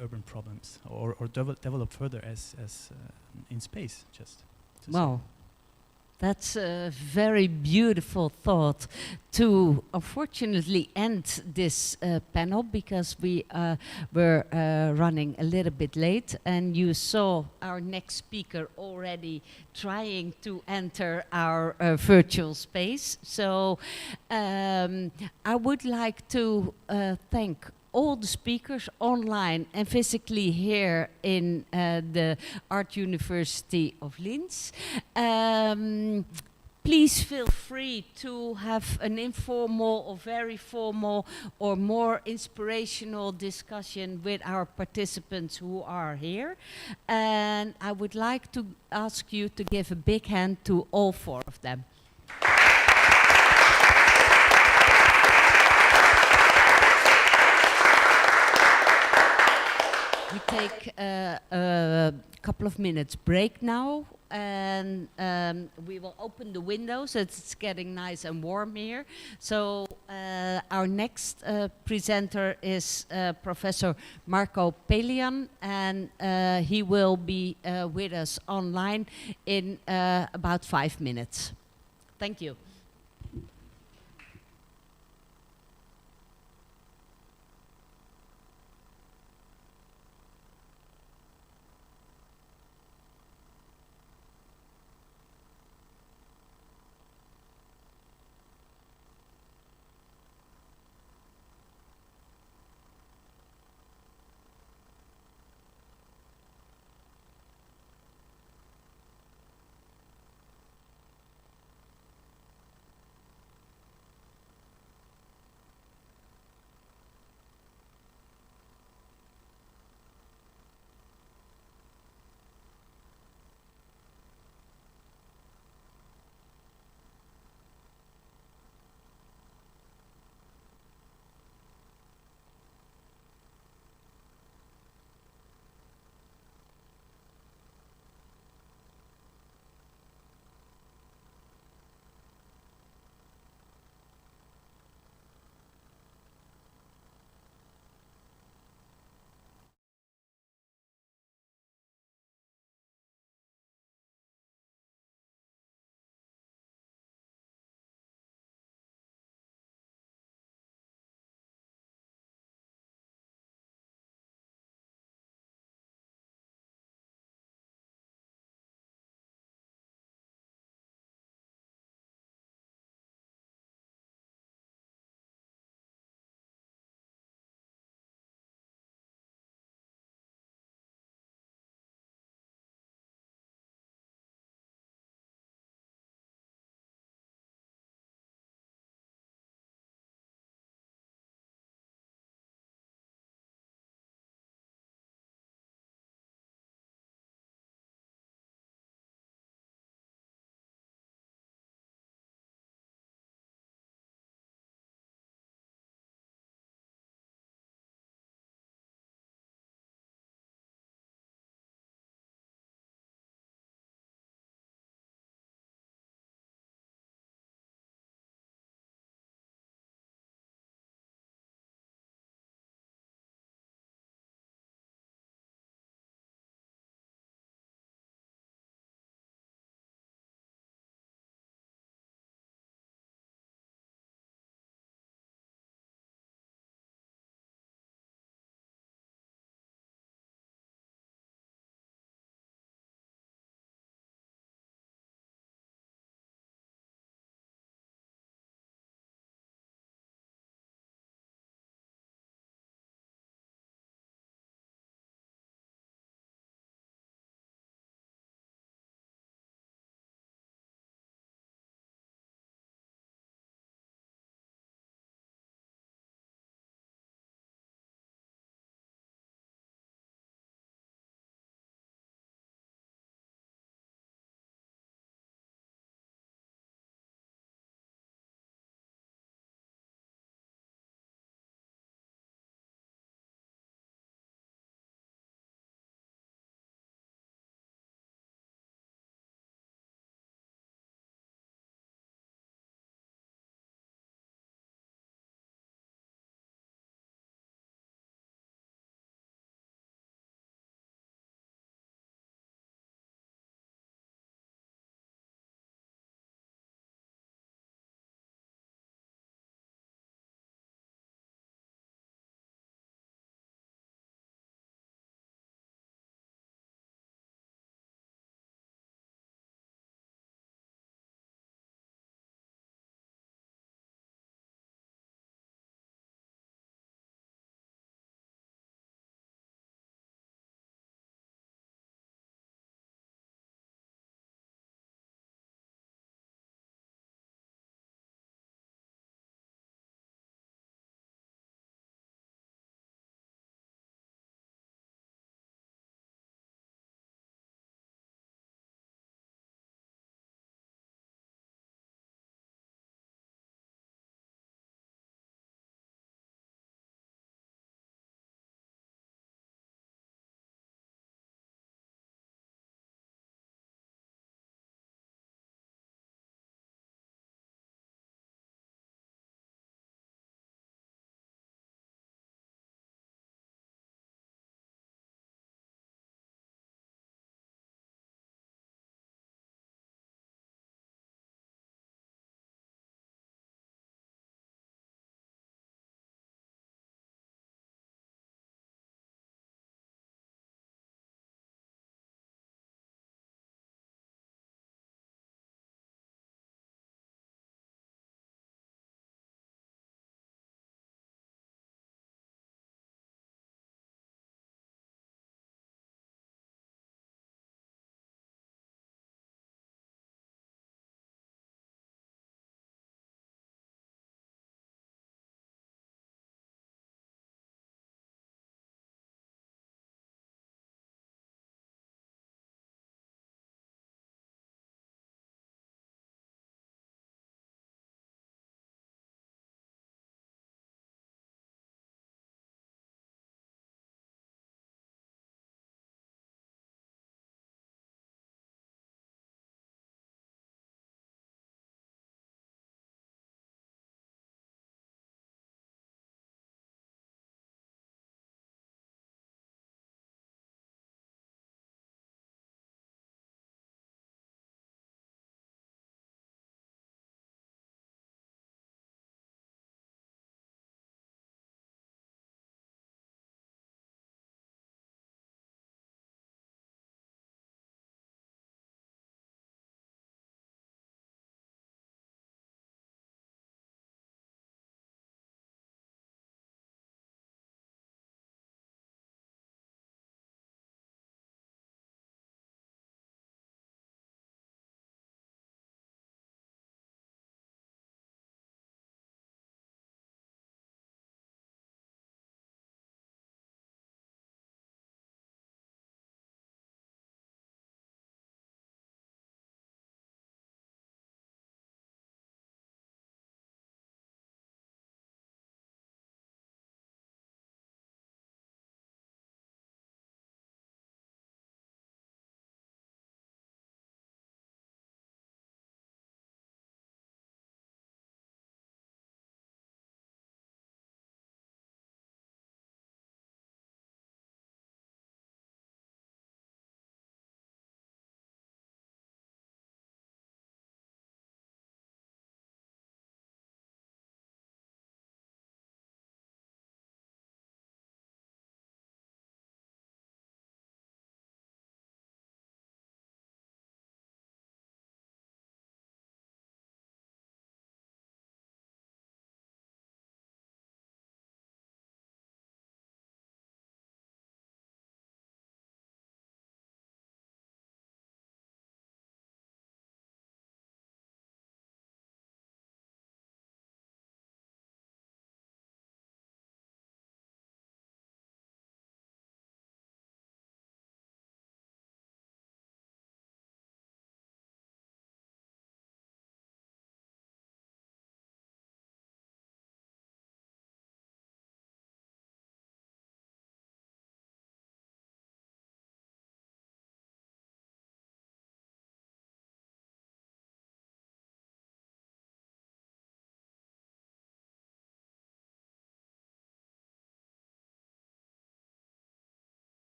urban problems, or develop further as in space, just to say. Wow. That's a very beautiful thought to unfortunately end this panel, because we were running a little bit late, and you saw our next speaker already trying to enter our virtual space. So I would like to thank all the speakers online and physically here in the Art University of Linz. Please feel free to have an informal or very formal or more inspirational discussion with our participants who are here. And I would like to ask you to give a big hand to all four of them. We take a couple of minutes break now, and we will open the windows. It's getting nice and warm here. So our next presenter is Professor Margherita Pillan, and he will be with us online in about 5 minutes. Thank you.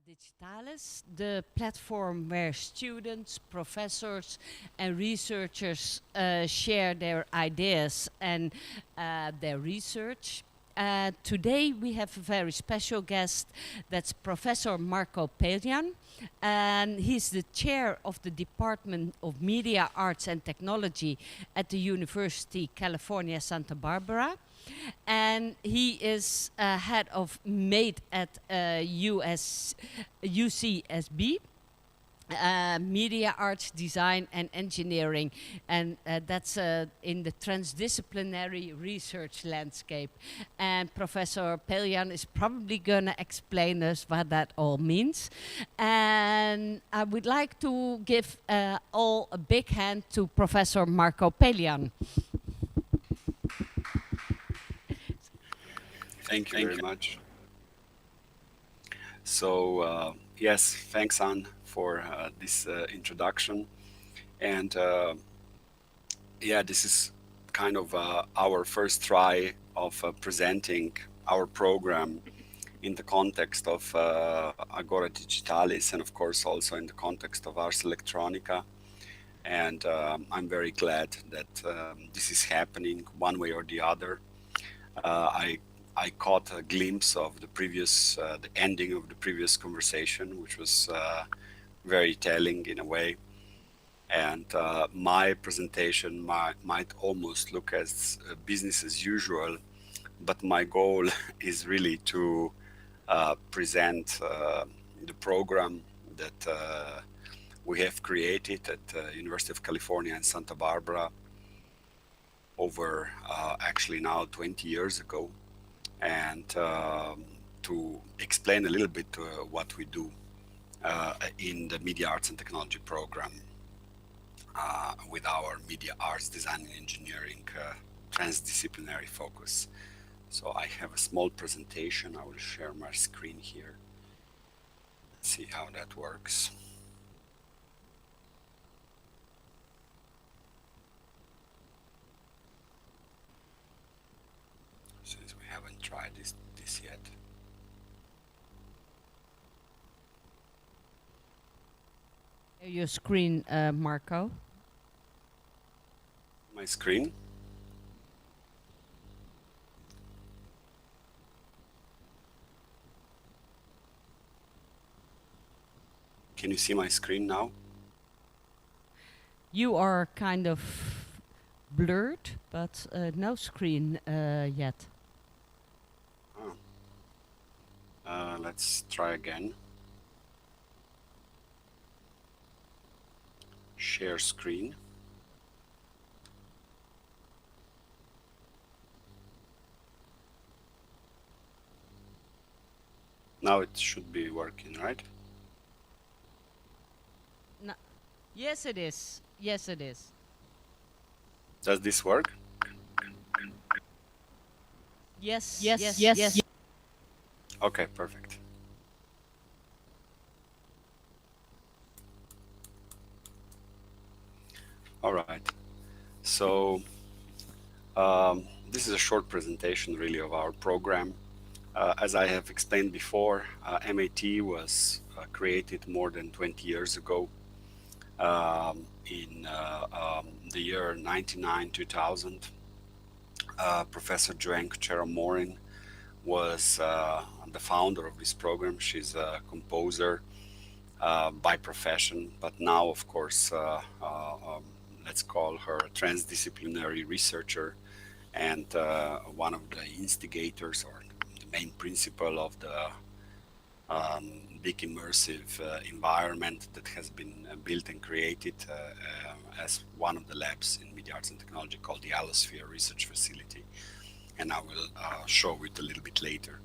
Digitalis, the platform where students, professors, and researchers share their ideas and their research. Today we have a very special guest, that's Professor Marco Pillan, and he's the chair of the Department of Media, Arts and Technology at the University California, Santa Barbara. And he is head of MADE at UCSB, Media, Arts, Design and Engineering, and that's in the transdisciplinary research landscape. And Professor Pillan is probably going to explain us what that all means. And I would like to give all a big hand to Professor Marco Pillan. Thank you very much. So, yes, thanks, Anne, for this introduction. And yeah, this is kind of our first try of presenting our program in the context of Agora Digitalis, and of course also in the context of Ars Electronica. And I'm very glad that this is happening one way or the other. I caught a glimpse of the previous, the ending of the previous conversation, which was very telling in a way. And my presentation might almost look as business as usual, but my goal is really to present the program that we have created at the University of California in Santa Barbara over actually now 20 years ago. And to explain a little bit what we do in the Media Arts and Technology program with our Media Arts Design and Engineering transdisciplinary focus. So I have a small presentation. I will share my screen here. Let's see how that works. Since we haven't tried this yet. Your screen, Marco. My screen. Can you see my screen now? You are kind of blurred, but no screen yet. Let's try again. Share screen. Now it should be working, right? No. Yes, it is. Yes, it is. Does this work? Yes, yes, yes, yes, yes. Okay, perfect. All right. So this is a short presentation really of our program. As I have explained before, MAT was created more than 20 years ago in the year 1999-2000. Professor Joanne Kuchera-Morin was the founder of this program. She's a composer by profession, but now, of course, let's call her a transdisciplinary researcher and one of the instigators or the main principle of the big immersive environment that has been built and created as one of the labs in Media Arts and Technology called the Allosphere Research Facility. And I will show it a little bit later.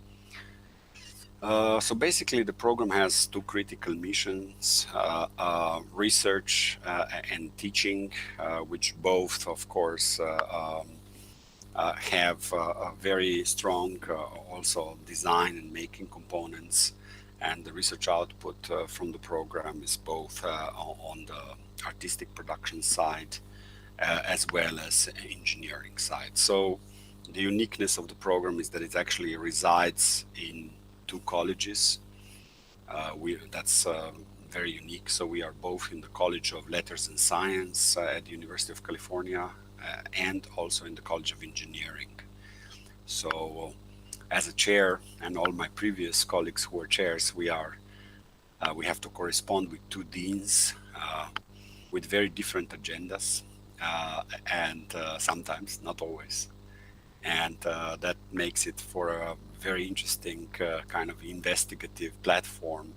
So basically the program has two critical missions, research and teaching, which both, of course, have a very strong also design and making components. And the research output from the program is both on the artistic production side as well as engineering side. So the uniqueness of the program is that it actually resides in two colleges. That's very unique. So we are both in the College of Letters and Science at the University of California and also in the College of Engineering. So as a chair, and all my previous colleagues who are chairs, we have to correspond with two deans with very different agendas, and sometimes, not always. And that makes it for a very interesting kind of investigative platform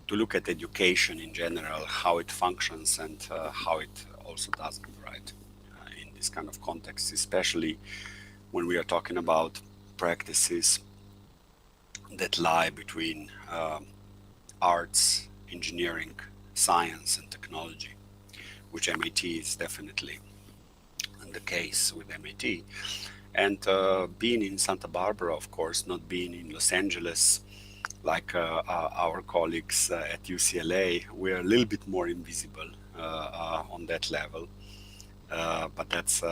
to look at education in general, how it functions and how it also doesn't, right? In this kind of context, especially when we are talking about practices that lie between arts, engineering, science, and technology, which MIT is definitely the case with MIT. And being in Santa Barbara, of course, not being in Los Angeles, like our colleagues at UCLA, we're a little bit more invisible on that level. But that's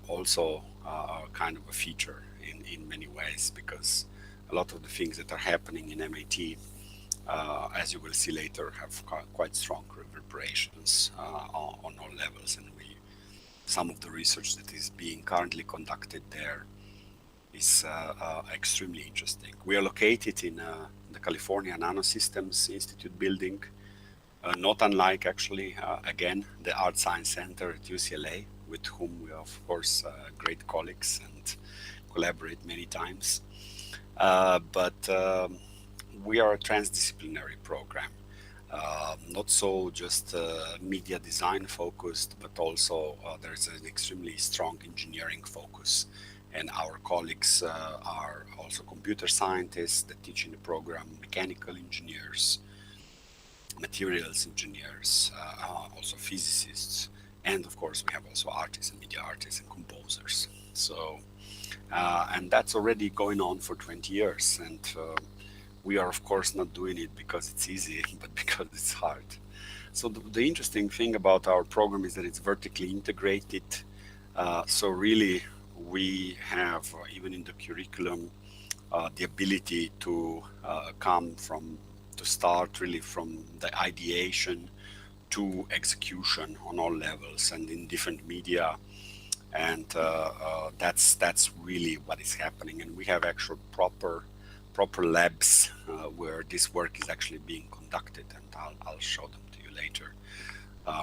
also kind of a feature in many ways, because a lot of the things that are happening in MIT, as you will see later, have quite strong reverberations on all levels. And some of the research that is being currently conducted there is extremely interesting. We are located in the California Nanosystems Institute building, not unlike actually, again, the Art Science Center at UCLA, with whom we are, of course, great colleagues and collaborate many times. But we are a transdisciplinary program. Not so just media design focused, but also there's an extremely strong engineering focus. And our colleagues are also computer scientists that teach in the program, mechanical engineers, materials engineers, also physicists. And of course, we have also artists and media artists and composers. So, and that's already going on for 20 years. And we are, of course, not doing it because it's easy, but because it's hard. So the interesting thing about our program is that it's vertically integrated. So really, we have, even in the curriculum, the ability to start really from the ideation to execution on all levels and in different media. And that's really what is happening. And we have actual proper labs where this work is actually being conducted, and I'll show them to you later.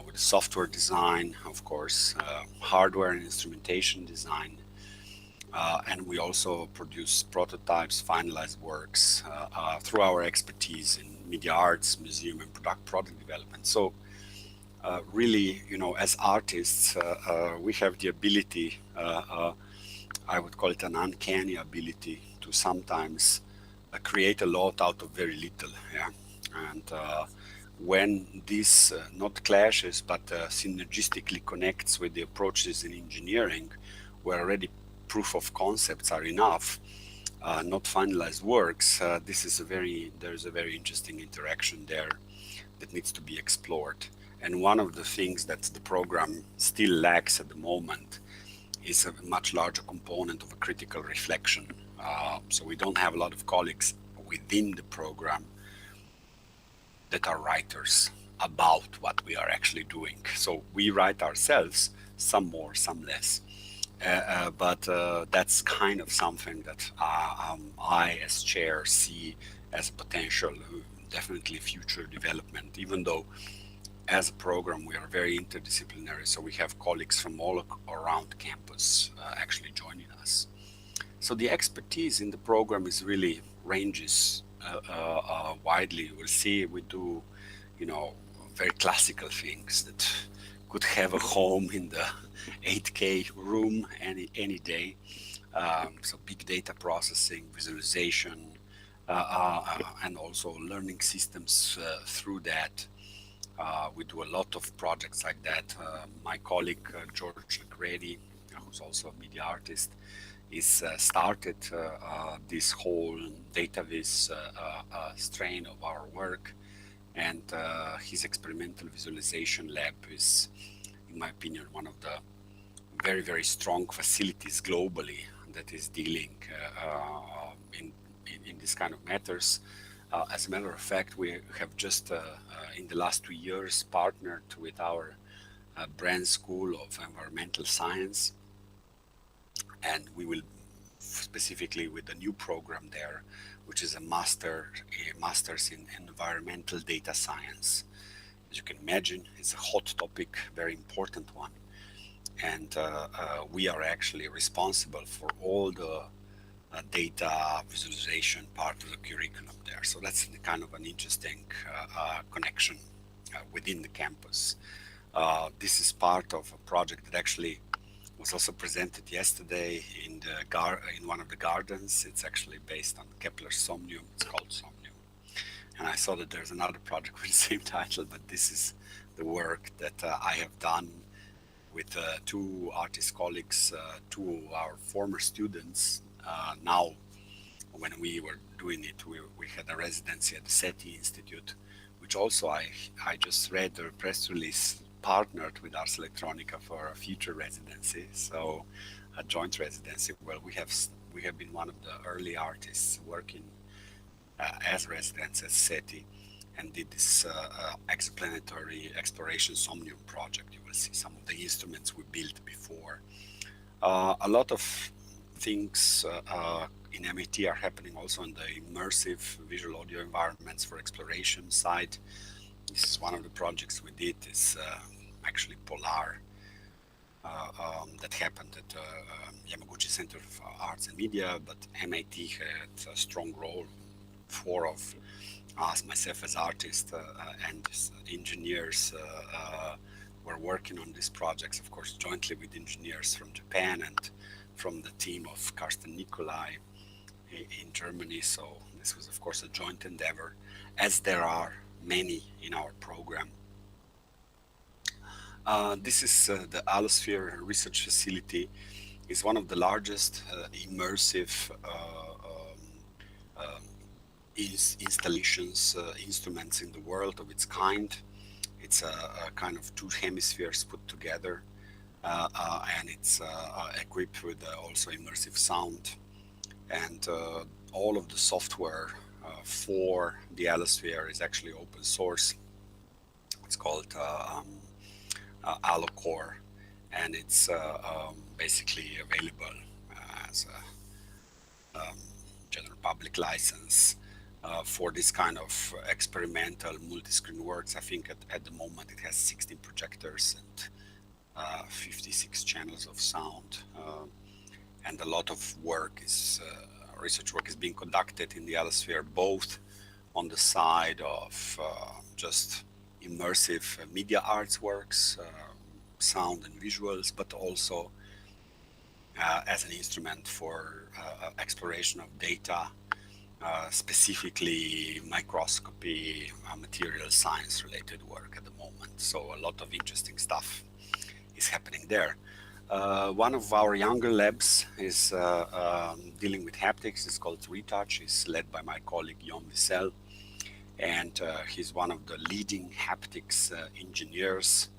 With software design, of course, hardware and instrumentation design, and we also produce prototypes, finalized works through our expertise in media arts, museum, and product development. So really, as artists, we have the ability, I would call it an uncanny ability, to sometimes create a lot out of very little. Yeah? And when this not clashes, but synergistically connects with the approaches in engineering, where already proof of concepts are enough, not finalized works, there's a very interesting interaction there that needs to be explored. And one of the things that the program still lacks at the moment is a much larger component of a critical reflection. So we don't have a lot of colleagues within the program that are writers about what we are actually doing. So we write ourselves, some more, some less. But that's kind of something that I, as chair, see as a potential, definitely future development, even though as a program we are very interdisciplinary. So we have colleagues from all around campus actually joining us. So the expertise in the program is really ranges widely. We'll see we do, very classical things that could have a home in the 8K room any day. So big data processing, visualization, and also learning systems through that. We do a lot of projects like that. My colleague, Luca Guerrini, who's also a media artist, is started this whole database strain of our work. And his experimental visualization lab is, in my opinion, one of the very, very strong facilities globally that is dealing in this kind of matters. As a matter of fact, we have just in the last 2 years partnered with our brand school of environmental science, and we will specifically with the new program there, which is a master's in environmental data science. As you can imagine, it's a hot topic, very important one, and we are actually responsible for all the data visualization part of the curriculum there. So that's kind of an interesting connection within the campus. This is part of a project that actually was also presented yesterday in one of the gardens. It's actually based on Kepler's Somnium. It's called Somnium. And I saw that there's another project with the same title, but this is the work that I have done with 2 artist colleagues, 2 of our former students. Now, when we were doing it, we had a residency at the SETI Institute, which also I just read the press release, partnered with Ars Electronica for a future residency, so a joint residency. Well, we have been one of the early artists working as residents at SETI, and did this exoplanetary exploration Somnium project. You will see some of the instruments we built before. A lot of things in MIT are happening also in the immersive visual audio environments for exploration side. This is one of the projects we did. Is actually Polar that happened at Yamaguchi Center of Arts and Media, but MIT had a strong role. 4 of us, myself as artist and engineers, were working on these projects, of course, jointly with engineers from Japan and from the team of Carsten Nicolai in Germany. So this was, of course, a joint endeavor, as there are many in our program. This is the Allosphere Research Facility. It's one of the largest immersive installations, instruments in the world of its kind. It's a kind of 2 hemispheres put together, and it's equipped with also immersive sound. And all of the software for the Allosphere is actually open source. It's called AlloCore, and it's basically available as a general public license for this kind of experimental multi-screen works. I think at the moment it has 16 projectors and 56 channels of sound, and a lot of work is research work is being conducted in the Allosphere, both on the side of just immersive media arts works, sound and visuals, but also as an instrument for exploration of data, specifically microscopy, material science related work at the moment. So a lot of interesting stuff is happening there. One of our younger labs is dealing with haptics. It's called Retouch. It's led by my colleague Jon Wiesel, and he's one of the leading haptics engineers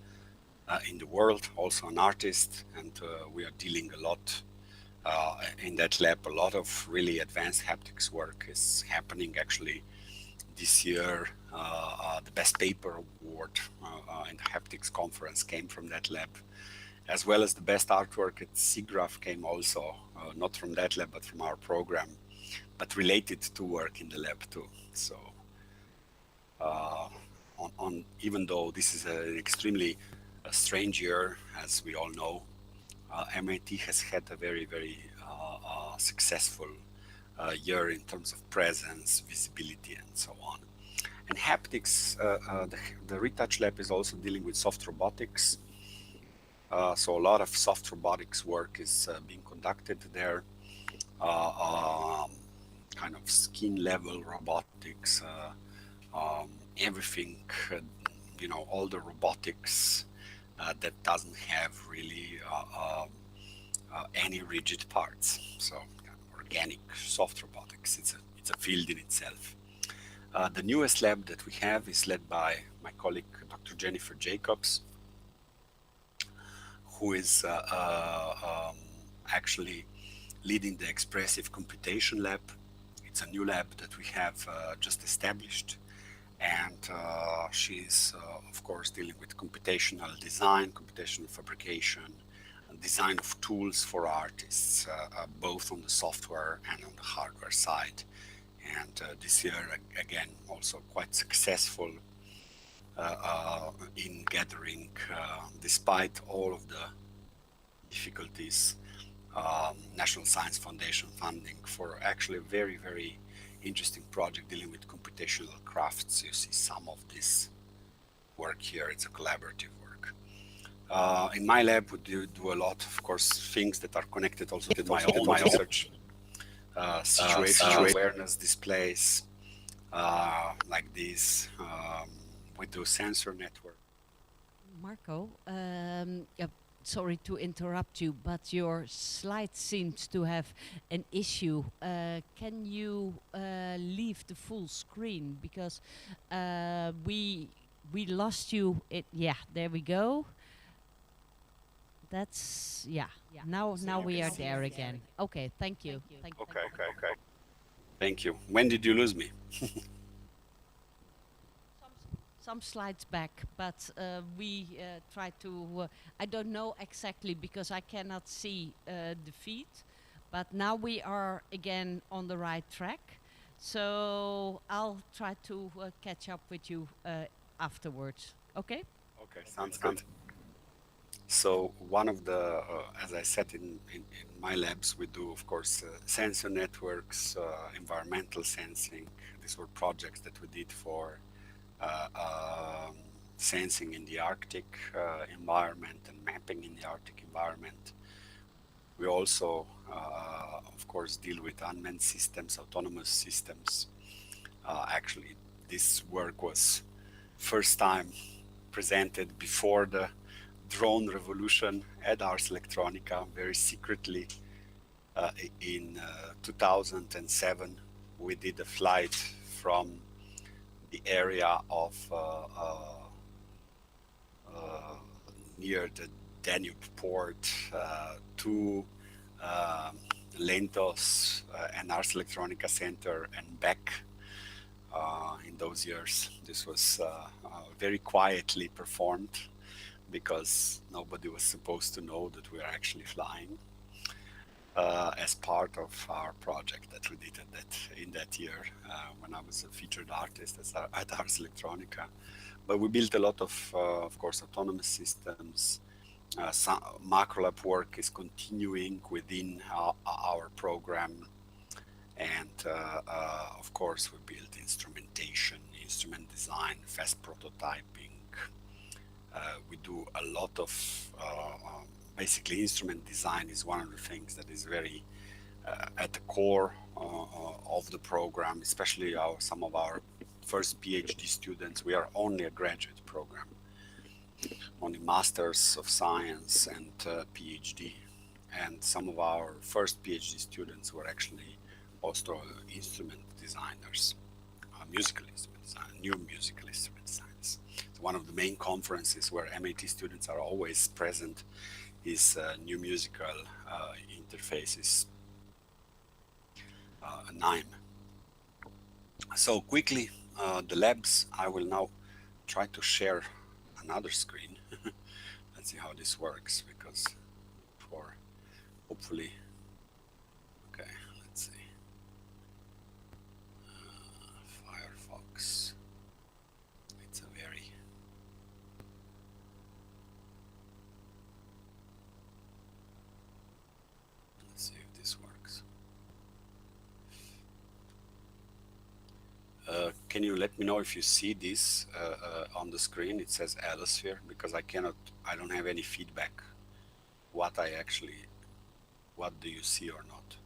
in the world, also an artist, and we are dealing a lot in that lab. A lot of really advanced haptics work is happening. Actually, this year, the Best Paper Award in the Haptics Conference came from that lab, as well as the best artwork at SIGGRAPH came also, not from that lab, but from our program, but related to work in the lab too. So, even though this is an extremely strange year, as we all know, MIT has had a very, very successful year in terms of presence, visibility, and so on. And haptics, the Retouch Lab is also dealing with soft robotics. So a lot of soft robotics work is being conducted there. Kind of skin level robotics, everything, all the robotics that doesn't have really any rigid parts. So organic soft robotics, it's a field in itself. The newest lab that we have is led by my colleague, Dr. Jennifer Jacobs, who is actually leading the Expressive Computation Lab. it's a new lab that we have just established, and she's of course dealing with computational design, computational fabrication, and design of tools for artists, both on the software and on the hardware side. And this year, again, also quite successful in gathering, despite all of the difficulties, National Science Foundation funding for actually a very, very interesting project dealing with computational crafts. You see some of this work here. It's a collaborative work. In my lab, we do a lot, of course, things that are connected also to my own research. Situational awareness displays like these. We do sensor network. Marco, sorry to interrupt you, but your slide seems to have an issue. Can you leave the full screen, because we lost you. Yeah, there we go. That's Now we are there again. Okay, thank you. Okay. Thank you. When did you lose me? Some slides back, but we try to, I don't know exactly because I cannot see the feed, but now we are again on the right track. So I'll try to catch up with you afterwards, okay? Okay, sounds good. So one of the, as I said in my labs, we do, of course, sensor networks, environmental sensing. These were projects that we did for sensing in the Arctic environment and mapping in the Arctic environment. We also, of course, deal with unmanned systems, autonomous systems. Actually, this work was first time presented before the drone revolution at Ars Electronica, very secretly. In 2007, we did a flight from the area of near the Danube port to Lentos and Ars Electronica Center and back. In those years, this was very quietly performed because nobody was supposed to know that we are actually flying as part of our project that we did in that year when I was a featured artist at Ars Electronica. But we built a lot of course, autonomous systems. Some macro lab work is continuing within our program. And of course, we built instrumentation, instrument design, fast prototyping. We do a lot of, basically instrument design is one of the things that is very at the core of the program, especially some of our first PhD students. We are only a graduate program, only Masters of Science and PhD. And some of our first PhD students were actually also instrument designers, musical instrument design, new musical instrument science. So one of the main conferences where MIT students are always present is new musical interfaces, NIME. So quickly, the labs, I will now try to share another screen. Let's see how this works, because for hopefully, okay, let's see. Firefox. It's a very let's see if this works. Can you let me know if you see this on the screen? It says Allosphere, because I don't have any feedback what do you see or not?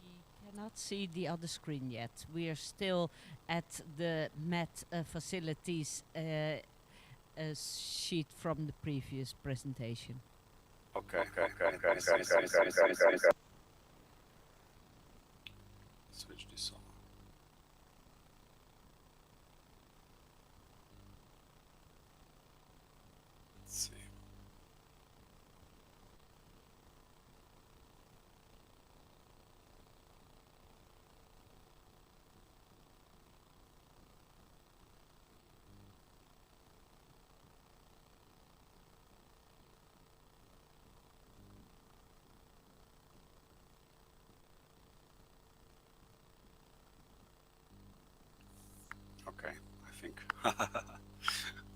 We cannot see the other screen yet. We are still at the MET facilities sheet from the previous presentation. Okay. Switch this on. Let's see.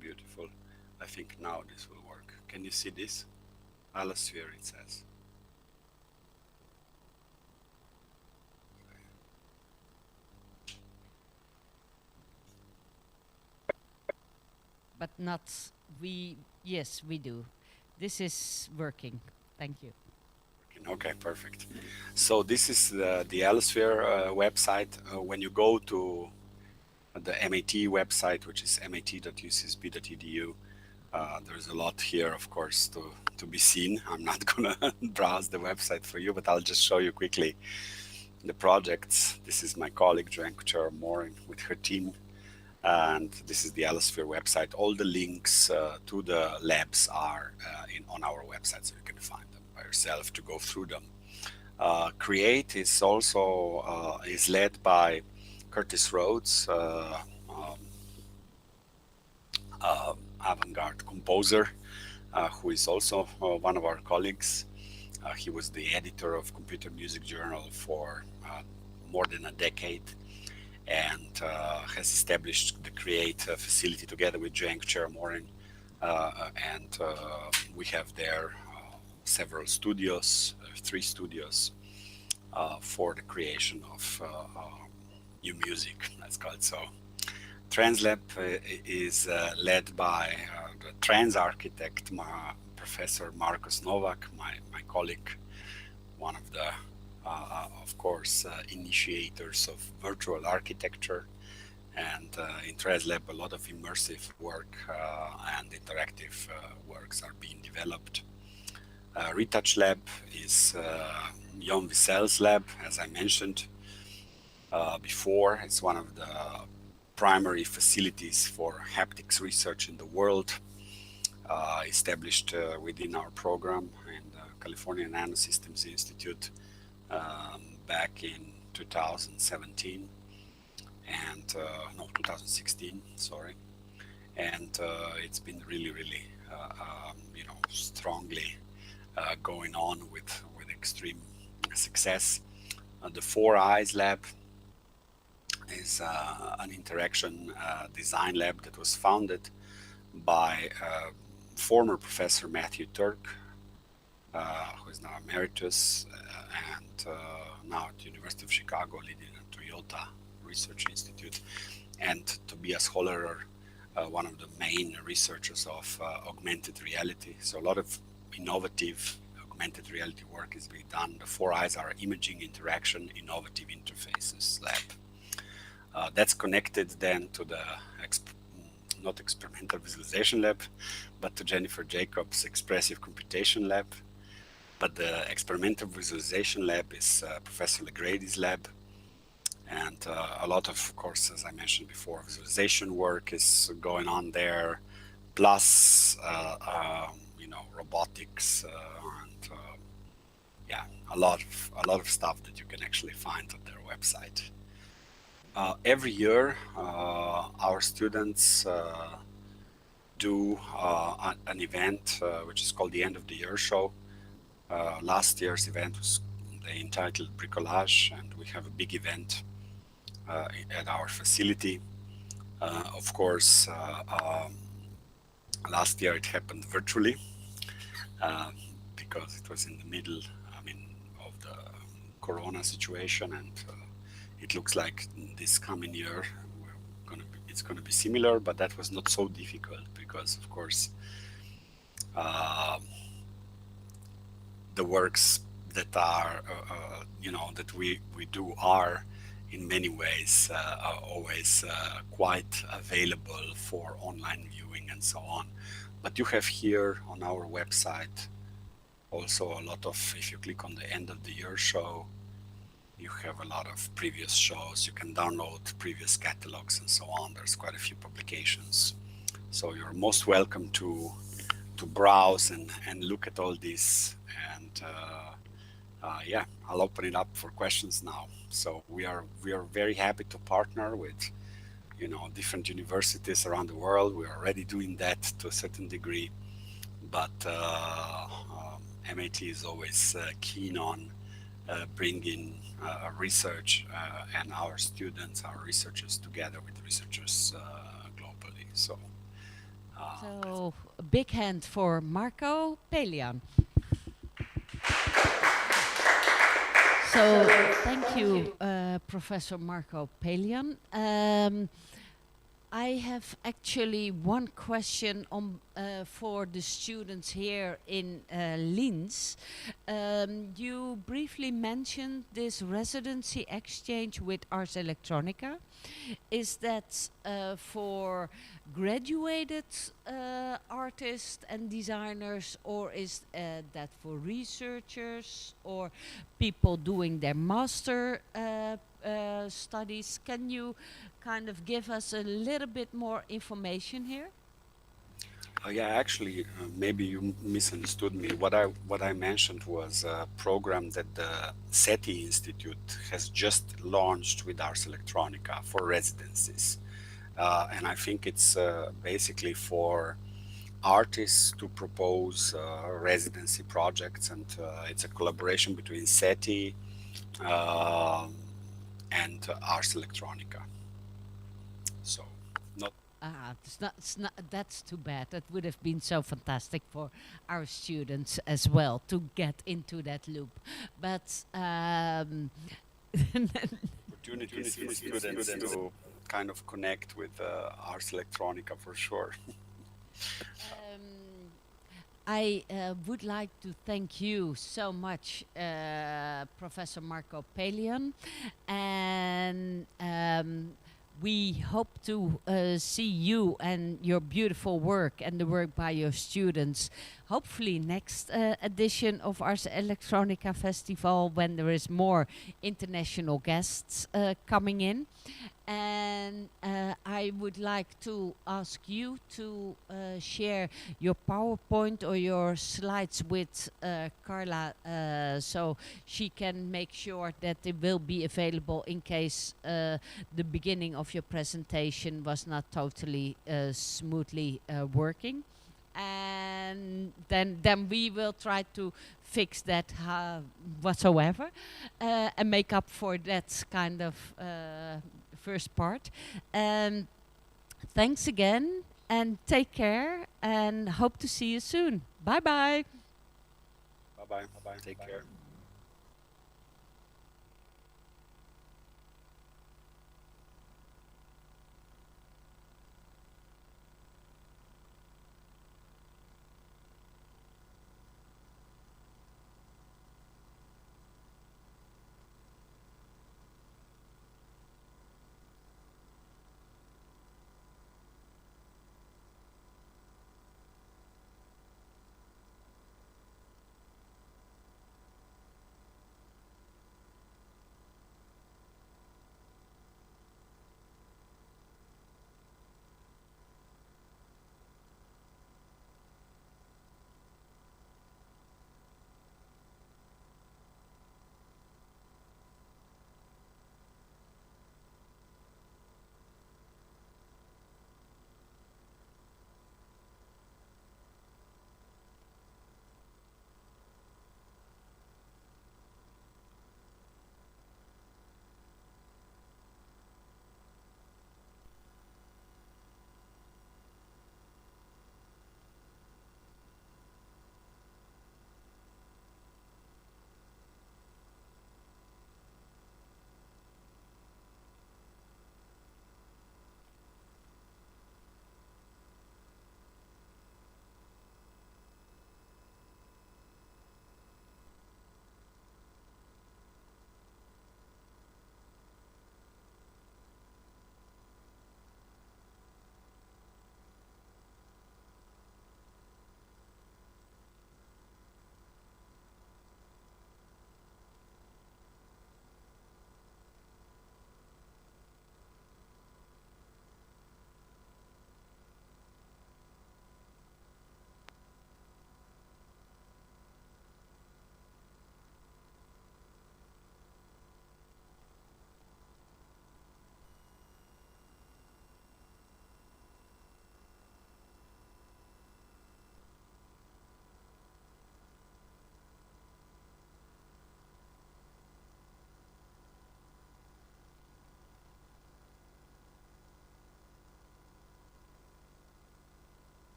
Beautiful. I think now this will work. Can you see this? Allosphere, it says. But not yes, we do. This is working. Thank you. Okay, perfect. So this is the Allosphere website. When you go to the MIT website, which is mat.ucsb.edu, there's a lot here, of course, to be seen. I'm not gonna browse the website for you, but I'll just show you quickly the projects. This is my colleague Joanne Couture-Morin with her team, and this is the Allosphere website. All the links to the labs are on our website, so you can find them by yourself to go through them. Create is also is led by Curtis Rhodes, avant-garde composer, who is also one of our colleagues. He was the editor of Computer Music Journal for more than a decade, and has established the Create facility together with Joanne Couture-Morin, and we have there several studios, 3 studios for the creation of new music, let's call it so. TransLab is led by the trans architect, Professor Markus Novak, my colleague, one of the, of course, initiators of virtual architecture. And in TransLab, a lot of immersive work and interactive works are being developed. Retouch Lab is Jon Wissel's lab, as I mentioned before. It's one of the primary facilities for haptics research in the world, established within our program in the California Nanosystems Institute back in 2017 and no, 2016, sorry. And it's been really, you know, strongly going on with extreme success. The Four Eyes Lab is an interaction design lab that was founded by former Professor Matthew Turk, who is now emeritus and now at the University of Chicago leading a Toyota Research Institute, and Tobias Hackl, one of the main researchers of augmented reality. So a lot of innovative augmented reality work is being done. The Four Eyes are imaging, interaction, innovative interfaces lab. That's connected then to the not experimental visualization lab, but to Jennifer Jacobs' expressive computation lab. But the experimental visualization lab is Professor Legrady's lab. And a lot of course, as I mentioned before, visualization work is going on there, plus you know, robotics and yeah, a lot of stuff that you can actually find on their website. Every year, our students do an event which is called the End of the Year Show. Last year's event was entitled Bricolage, and we have a big event at our facility. Of course, last year it happened virtually because it was in the middle, I mean, of the Corona situation, and it looks like this coming year it's going to be similar, but that was not so difficult because, of course, the works that are, you know, that we do are in many ways always quite available for online viewing and so on. But you have here on our website also a lot of, if you click on the End of the Year Show, you have a lot of previous shows. You can download previous catalogs and so on. There's quite a few publications. So you're most welcome to browse and look at all this. And yeah, I'll open it up for questions now. So we are very happy to partner with, you know, different universities around the world. We are already doing that to a certain degree, but MIT is always keen on bringing research and our students, our researchers together with researchers globally. So, so a big hand for Marco Pillan. So thank you, Professor Marco Pillan. I have actually one question on for the students here in Linz. You briefly mentioned this residency exchange with Ars Electronica. Is that for graduated artists and designers, or is that for researchers or people doing their master studies? Can you kind of give us a little bit more information here? yeah, actually, maybe you misunderstood me. What I mentioned was a program that the SETI Institute has just launched with Ars Electronica for residencies, and I think it's basically for artists to propose residency projects, and it's a collaboration between SETI and Ars Electronica. So, not. That's too bad. That would have been so fantastic for our students as well to get into that loop. But Opportunities for students to kind of connect with Ars Electronica for sure. I would like to thank you so much, Professor Marco Pillan, and we hope to see you and your beautiful work and the work by your students, hopefully next edition of Ars Electronica Festival, when there is more international guests coming in. And I would like to ask you to share your PowerPoint or your slides with Carla, so she can make sure that they will be available in case the beginning of your presentation was not totally smoothly working. And then we will try to fix that whatsoever and make up for that kind of first part. Thanks again, and take care, and hope to see you soon. Bye bye. Bye bye. Take care.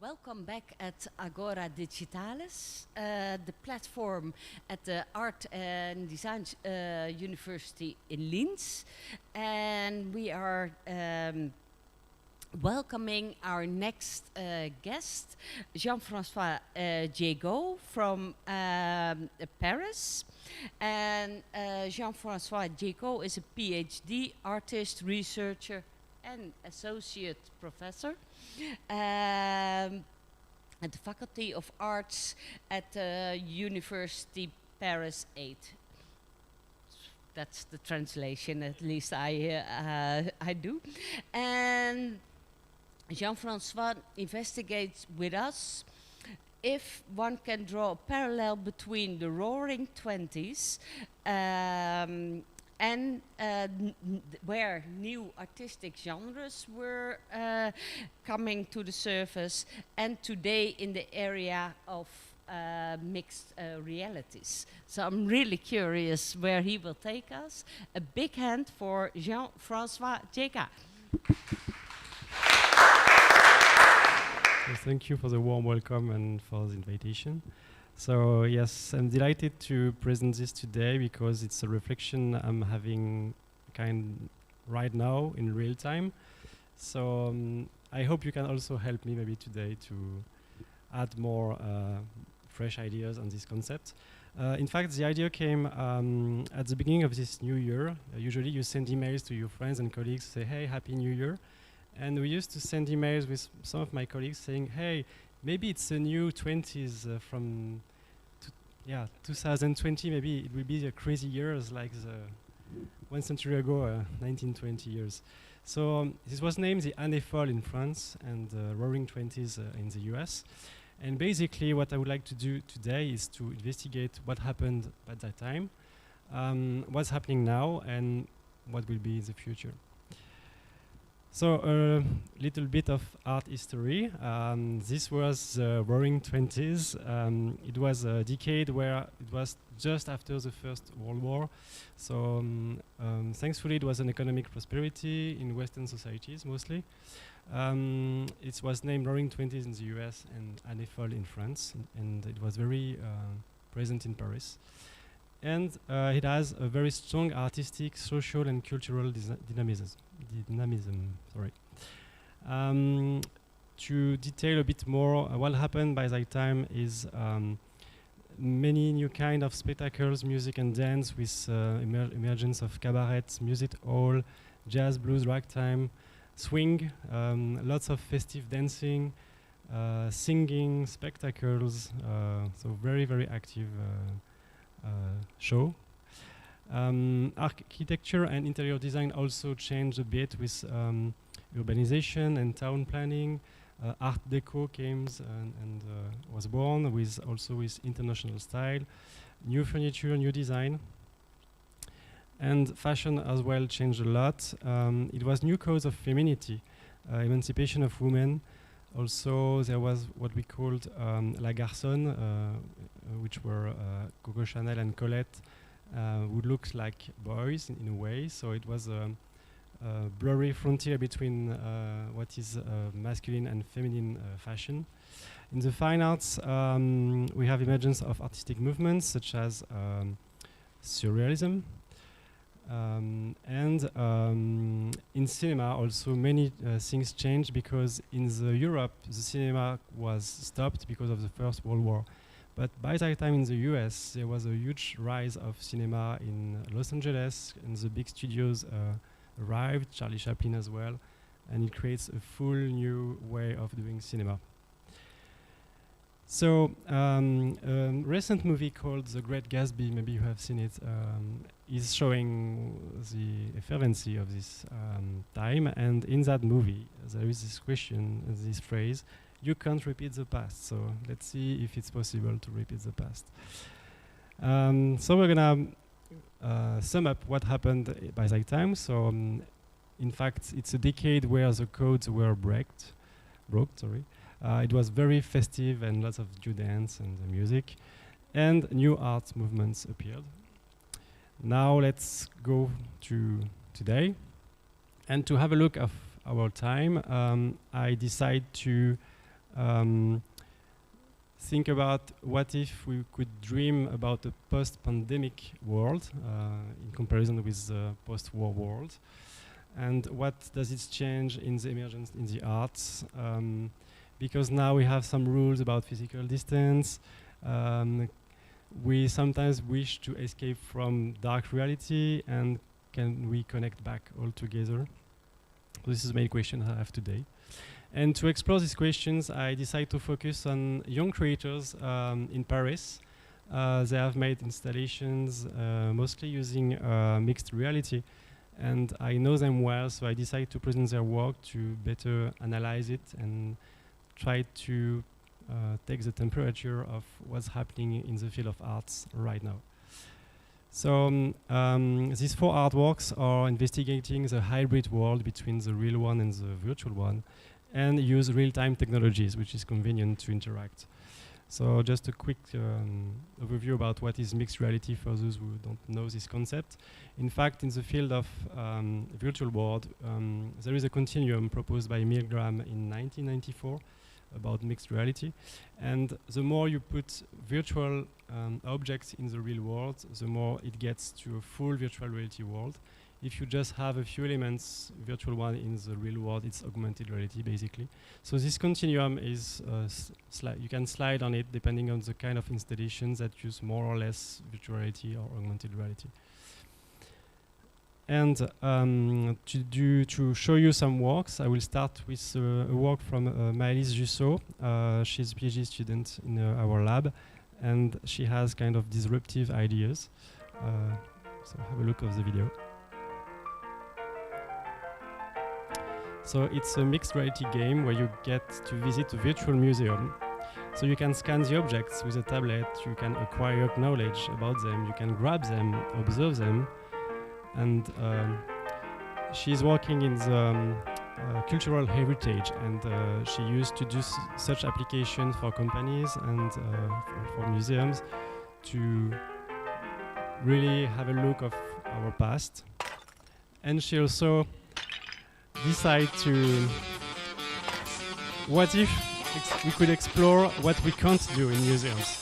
Welcome back at Agora Digitalis, the platform at the Art and Design University in Linz. And we are welcoming our next guest, Jean-François Diegaud from Paris. And Jean-François Diegaud is a PhD artist, researcher, and associate professor at the Faculty of Arts at University Paris 8. That's the translation, at least I do. And Jean-François investigates with us if one can draw a parallel between the Roaring Twenties and where new artistic genres were coming to the surface, and today in the area of mixed realities. So I'm really curious where he will take us. A big hand for Jean-François Diegaud. Well, thank you for the warm welcome and for the invitation. So yes, I'm delighted to present this today because it's a reflection I'm having right now in real time. So I hope you can also help me maybe today to add more fresh ideas on this concept. In fact, the idea came at the beginning of this new year. Usually you send emails to your friends and colleagues to say, hey, Happy New Year. And we used to send emails with some of my colleagues saying, hey, maybe it's a new 20s from 2020, maybe it will be the crazy years like the 1 century ago, 1920 years. So this was named the Anne Nigten in France and the Roaring Twenties in the US. And basically what I would like to do today is to investigate what happened at that time, what's happening now, and what will be in the future. So a little bit of art history. This was the Roaring Twenties. It was a decade where it was just after the First World War. So thankfully it was an economic prosperity in Western societies mostly. It was named Roaring Twenties in the US and Anne Nigten in France, and it was very present in Paris. And it has a very strong artistic, social, and cultural dynamism. To detail a bit more, what happened by that time is many new kind of spectacles, music and dance, with emergence of cabarets, music hall, jazz, blues, ragtime, swing, lots of festive dancing, singing, spectacles, so very, very active show. Architecture and interior design also changed a bit with urbanization and town planning. Art Deco came and was born also with international style, new furniture, new design. And fashion as well changed a lot. It was new cause of femininity, emancipation of women. Also, there was what we called La Garçonne, which were Coco Chanel and Colette, who looked like boys in a way. So it was a blurry frontier between what is masculine and feminine fashion. In the fine arts, we have emergence of artistic movements such as surrealism. And in cinema also many things changed, because in the Europe the cinema was stopped because of the First World War. But by that time in the US there was a huge rise of cinema in Los Angeles, and the big studios arrived, Charlie Chaplin as well, and it creates a full new way of doing cinema. So recent movie called The Great Gatsby, maybe you have seen it, is showing the effervency of this time. And in that movie, there is this question, this phrase, you can't repeat the past. So let's see if it's possible to repeat the past. So we're gonna sum up what happened by that time. So in fact, it's a decade where the codes were broke. It was very festive and lots of new dance and music, and new art movements appeared. Now let's go to today, and to have a look of our time, I decide to think about what if we could dream about a post-pandemic world in comparison with the post-war world, and what does it change in the emergence in the arts, because now we have some rules about physical distance. We sometimes wish to escape from dark reality, and can we connect back all together? This is the main question I have today. And to explore these questions, I decided to focus on young creators in Paris. They have made installations mostly using mixed reality, and I know them well, so I decided to present their work to better analyze it and try to take the temperature of what's happening in the field of arts right now. So these 4 artworks are investigating the hybrid world between the real one and the virtual one, and use real-time technologies, which is convenient to interact. So just a quick overview about what is mixed reality for those who don't know this concept. In fact, in the field of virtual world, there is a continuum proposed by Milgram in 1994 about mixed reality. And the more you put virtual objects in the real world, the more it gets to a full virtual reality world. If you just have a few elements, virtual one in the real world, it's augmented reality basically. So this continuum is, you can slide on it depending on the kind of installations that use more or less virtual reality or augmented reality. And to show you some works, I will start with a work from Maëlys Jussot. She's a PhD student in our lab, and she has kind of disruptive ideas. So have a look of the video. So it's a mixed reality game where you get to visit a virtual museum. So you can scan the objects with a tablet, you can acquire knowledge about them, you can grab them, observe them. And she's working in the cultural heritage, and she used to do such applications for companies and for museums to really have a look of our past. And she also decide to, what if we could explore what we can't do in museums?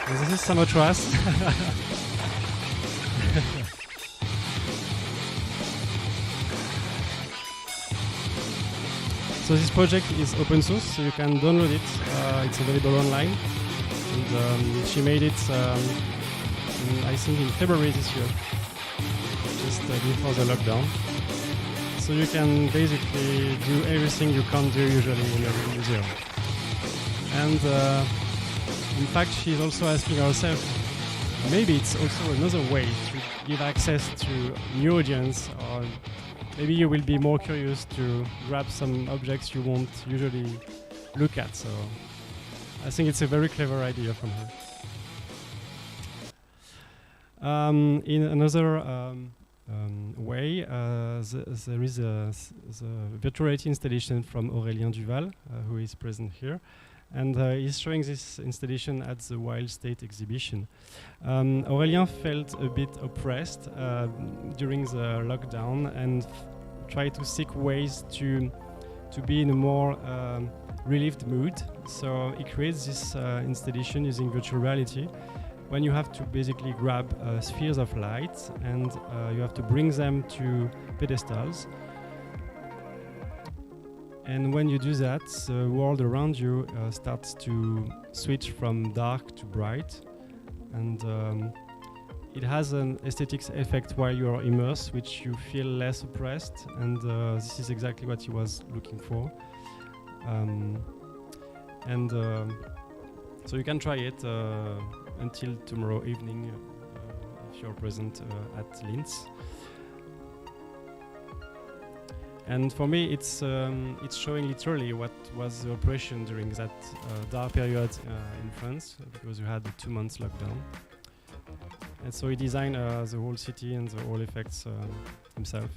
And this is Samothrace. So this project is open source, so you can download it. It's available online. And she made it, I think, in February this year. Just before the lockdown. So you can basically do everything you can't do usually in a museum. And in fact, she's also asking herself, maybe it's also another way to give access to new audience, or maybe you will be more curious to grab some objects you won't usually look at. So I think it's a very clever idea from her. In another way, there is the virtual reality installation from Aurélien Duval, who is present here, and he's showing this installation at the Wild State exhibition. Aurélien felt a bit oppressed during the lockdown and tried to seek ways to be in a more relieved mood. So he creates this installation using virtual reality, when you have to basically grab spheres of light and you have to bring them to pedestals. And when you do that, the world around you starts to switch from dark to bright. And it has an aesthetics effect while you are immersed, which you feel less oppressed. And this is exactly what he was looking for. So you can try it until tomorrow evening if you're present at Linz. And for me, it's showing literally what was the oppression during that dark period in France, because you had the 2 months lockdown. And so he designed the whole city and the whole effects himself,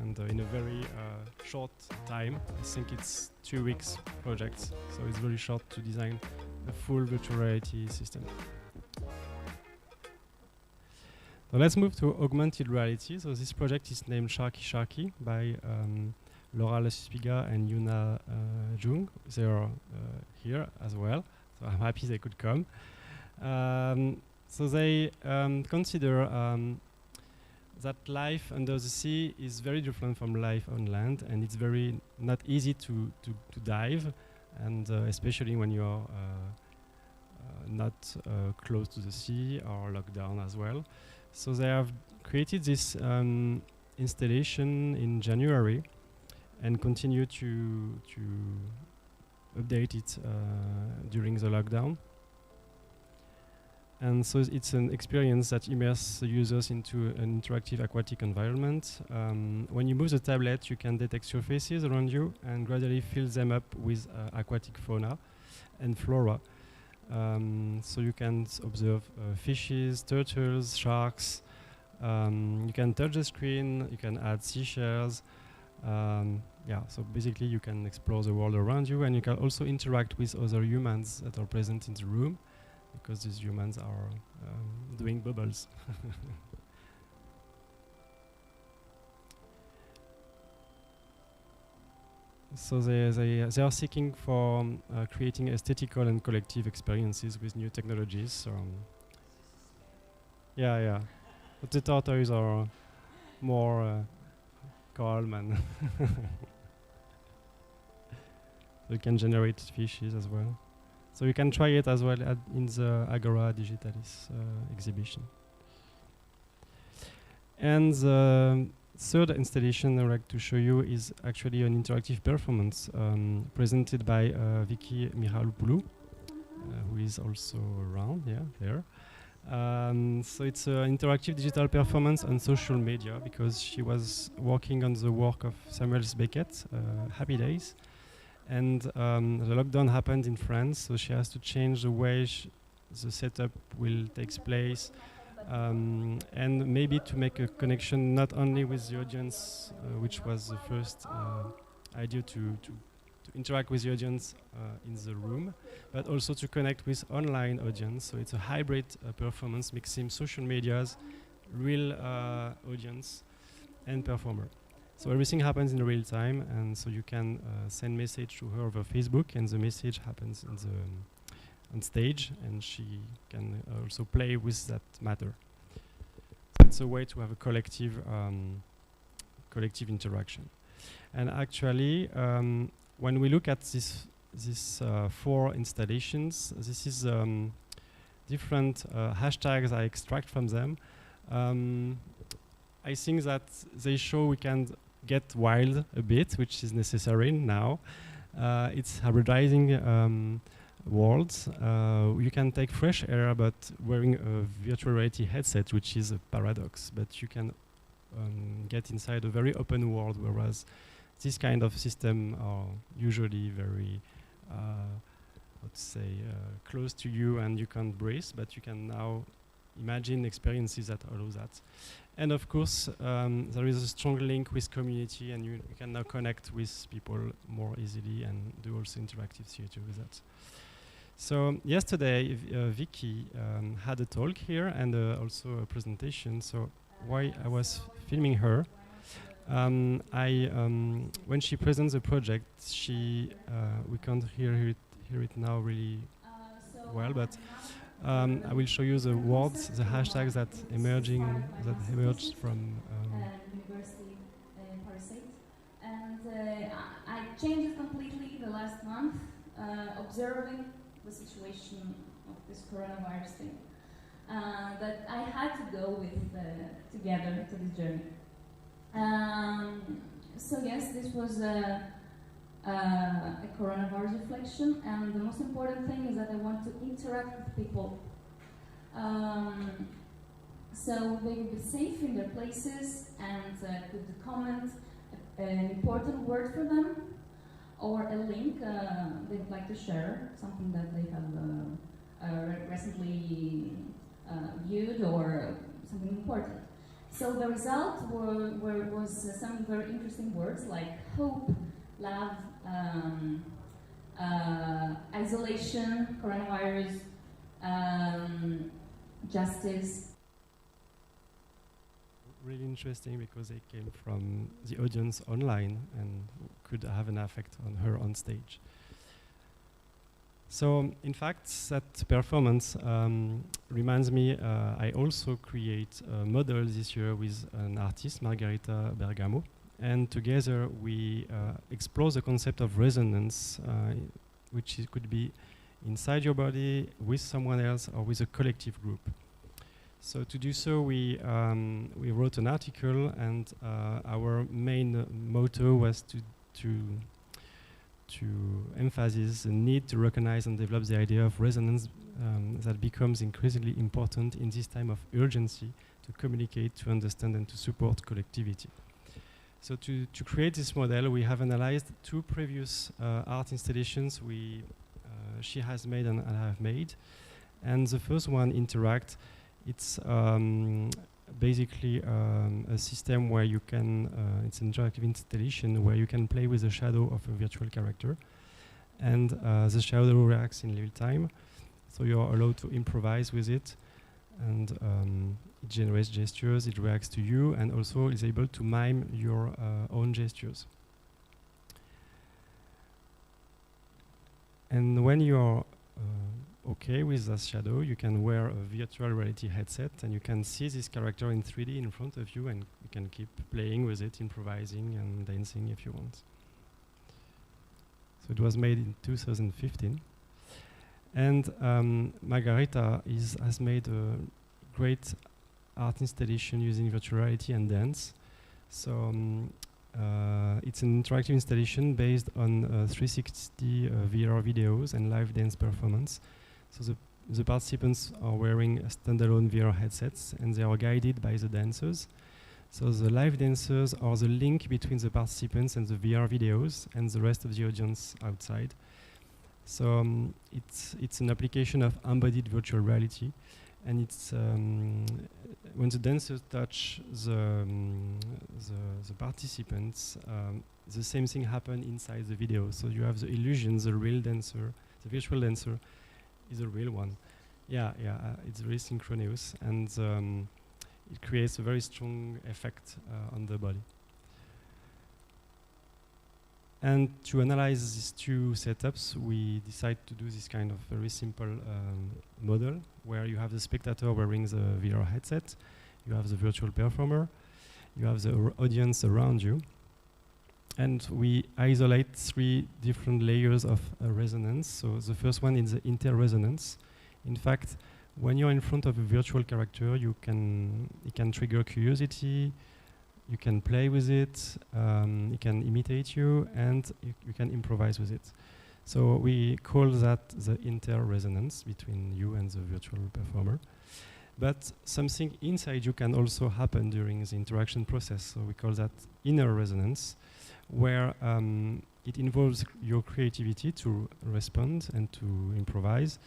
and in a very short time. I think it's 2 weeks project, so it's very short to design a full virtual reality system. So let's move to augmented reality. So this project is named Sharky Sharky by Laura Lespiga and Yuna Jung. They are here as well, so I'm happy they could come. So they consider that life under the sea is very different from life on land, and it's very not easy to dive, and especially when you're not close to the sea or locked down as well. So they have created this installation in January and continue to update it during the lockdown. And so it's an experience that immerses the users into an interactive aquatic environment. When you move the tablet, you can detect surfaces around you and gradually fill them up with aquatic fauna and flora. So you can observe fishes, turtles, sharks. You can touch the screen, you can add seashells. Yeah, so basically you can explore the world around you, and you can also interact with other humans that are present in the room, because these humans are doing bubbles. So they are seeking for creating aesthetical and collective experiences with new technologies. Yeah. But the tortoises are more calm, and you can generate fishes as well. So you can try it as well in the Agora Digitalis exhibition. And the third installation I'd like to show you is actually an interactive performance presented by Vicky Mihaloupoulou, who is also around, there. So it's an interactive digital performance on social media, because she was working on the work of Samuel Beckett, Happy Days. And the lockdown happened in France, so she has to change the way the setup will take place, and maybe to make a connection not only with the audience, which was the first idea to interact with the audience in the room, but also to connect with online audience. So it's a hybrid performance mixing social medias, real audience, and performer. So everything happens in real time, and so you can send message to her over Facebook, and the message happens on stage, and she can also play with that matter. So it's a way to have a collective interaction. And actually, when we look at these 4 installations, this is different hashtags I extract from them. I think that they show we can get wild a bit, which is necessary now. It's hybridizing worlds. You can take fresh air, but wearing a virtual reality headset, which is a paradox. But you can get inside a very open world, whereas this kind of system are usually very, let's say, close to you, and you can't breathe, but you can now imagine experiences that allow that. And of course, there is a strong link with community, and you can now connect with people more easily and do also interactive theater with that. So yesterday, Vicky had a talk here and also a presentation. So while I was filming her, when she presents the project, we can't hear it now really well, but I will show you the words, the hashtags that emerged from University in Paris. And I changed it completely the last month, observing the situation of this coronavirus thing. That I had to go with together to this journey. So yes, this was a coronavirus reflection, and the most important thing is that I want to interact with people. So they will be safe in their places and could comment an important word for them, or a link they would like to share, something that they have recently viewed, or something important. So the result was some very interesting words like hope, love, isolation, coronavirus, justice. really interesting because they came from the audience online and could have an effect on her on stage. So, in fact, that performance reminds me, I also create a model this year with an artist, Margherita Bergamo, and together we explore the concept of resonance, which could be inside your body, with someone else, or with a collective group. So to do so, we wrote an article, and our main motto was to emphasize the need to recognize and develop the idea of resonance that becomes increasingly important in this time of urgency to communicate, to understand, and to support collectivity. So to create this model, we have analyzed two previous art installations she has made and I have made. And the first one, Interact, it's basically a system where you can, it's an interactive installation where you can play with the shadow of a virtual character. And the shadow reacts in real time. So you're allowed to improvise with it. And it generates gestures, it reacts to you, and also is able to mime your own gestures. And when you're okay with that shadow, you can wear a virtual reality headset and you can see this character in 3D in front of you, and you can keep playing with it, improvising and dancing if you want. So it was made in 2015. And Margherita has made a great art installation using virtual reality and dance. So it's an interactive installation based on 360 VR videos and live dance performance. So the participants are wearing standalone VR headsets and they are guided by the dancers. So the live dancers are the link between the participants and the VR videos and the rest of the audience outside. So it's an application of embodied virtual reality, and it's when the dancers touch the participants, the same thing happens inside the video. So you have the illusion, the real dancer, the virtual dancer is a real one. It's very synchronous, and it creates a very strong effect on the body. And to analyze these two setups, we decided to do this kind of very simple model where you have the spectator wearing the VR headset, you have the virtual performer, you have the audience around you, and we isolate 3 different layers of resonance. So the first one is the inter-resonance. In fact, when you're in front of a virtual character, it can trigger curiosity, you can play with it, it can imitate you, and you can improvise with it. So we call that the inter-resonance between you and the virtual performer. But something inside you can also happen during the interaction process. So we call that inner resonance, where it involves your creativity to respond and to improvise.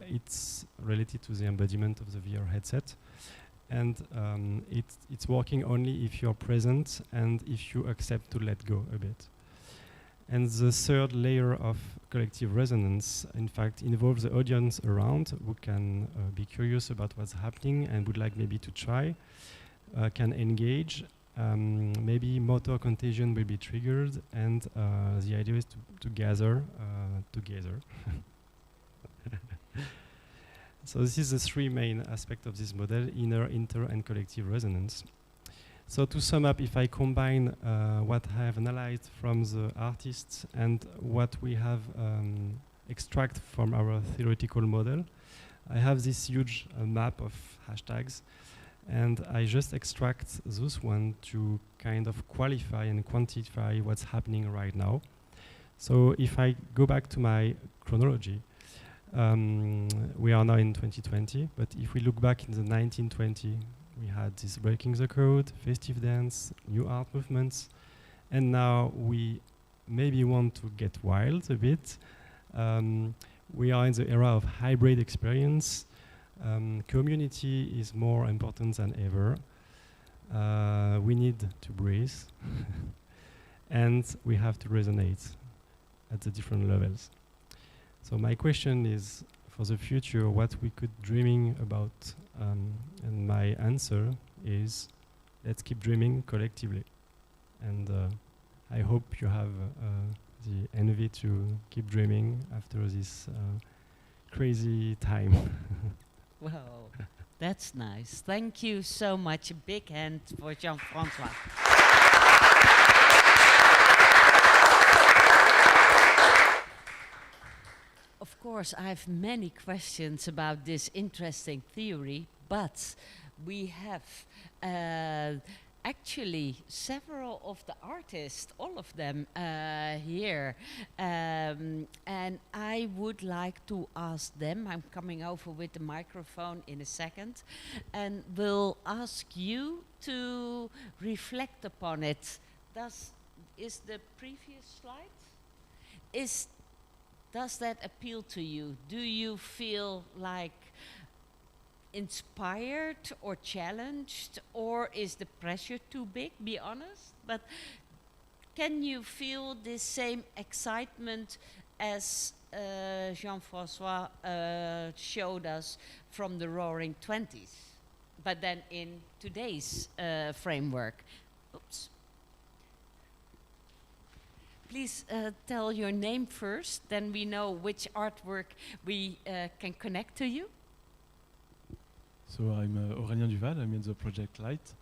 It's related to the embodiment of the VR headset. And it's working only if you're present and if you accept to let go a bit. And the third layer of collective resonance, in fact, involves the audience around who can be curious about what's happening and would like maybe to try, can engage. Maybe motor contagion will be triggered, and the idea is to gather together. So this is the 3 main aspects of this model: inner, inter, and collective resonance. So to sum up, if I combine what I have analyzed from the artists and what we have extract from our theoretical model, I have this huge map of hashtags, and I just extract those one to kind of qualify and quantify what's happening right now. So if I go back to my chronology, we are now in 2020, but if we look back in the 1920, we had this breaking the code, festive dance, new art movements, and now we maybe want to get wild a bit. We are in the era of hybrid experience. Community is more important than ever. We need to breathe, and we have to resonate at the different levels. So my question is, for the future, what we could dreaming about, and my answer is let's keep dreaming collectively. And I hope you have the envy to keep dreaming after this crazy time. Wow, that's nice. Thank you so much. A big hand for Jean-François. Of course, I have many questions about this interesting theory, but we have actually several of the artists, all of them here, and I would like to ask them, I'm coming over with the microphone in a second, and will ask you to reflect upon it. Is the previous slide? Does that appeal to you? Do you feel like inspired or challenged, or is the pressure too big? Be honest, but can you feel the same excitement as Jean-François showed us from the Roaring 20s, but then in today's framework? Oops. Please tell your name first, then we know which artwork we can connect to you. So I'm Aurélien Duval, I'm in the project Light,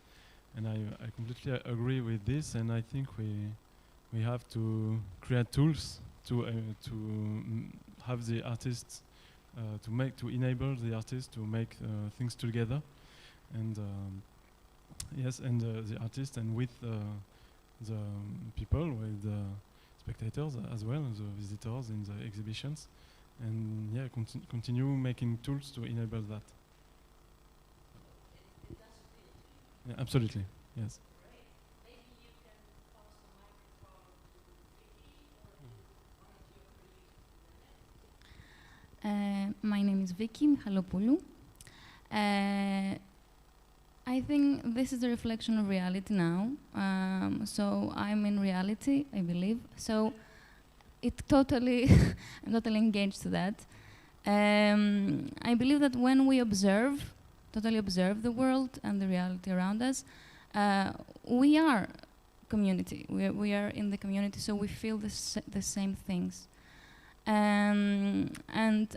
and I completely agree with this, and I think we have to create tools to have the artists to enable the artists to make things together, and yes, and the artists and with the people, with the spectators as well, the visitors in the exhibitions, and yeah, continue making tools to enable that. Yeah, absolutely, yes. Great. Maybe you can pass the microphone to Vicky, or one of your colleagues. My name is Vicky Michalopoulou. I think this is a reflection of reality now. So I'm in reality, I believe. So it totally, I'm totally engaged to that. I believe that when we totally observe the world and the reality around us, we are community. We are in the community, so we feel the same things. And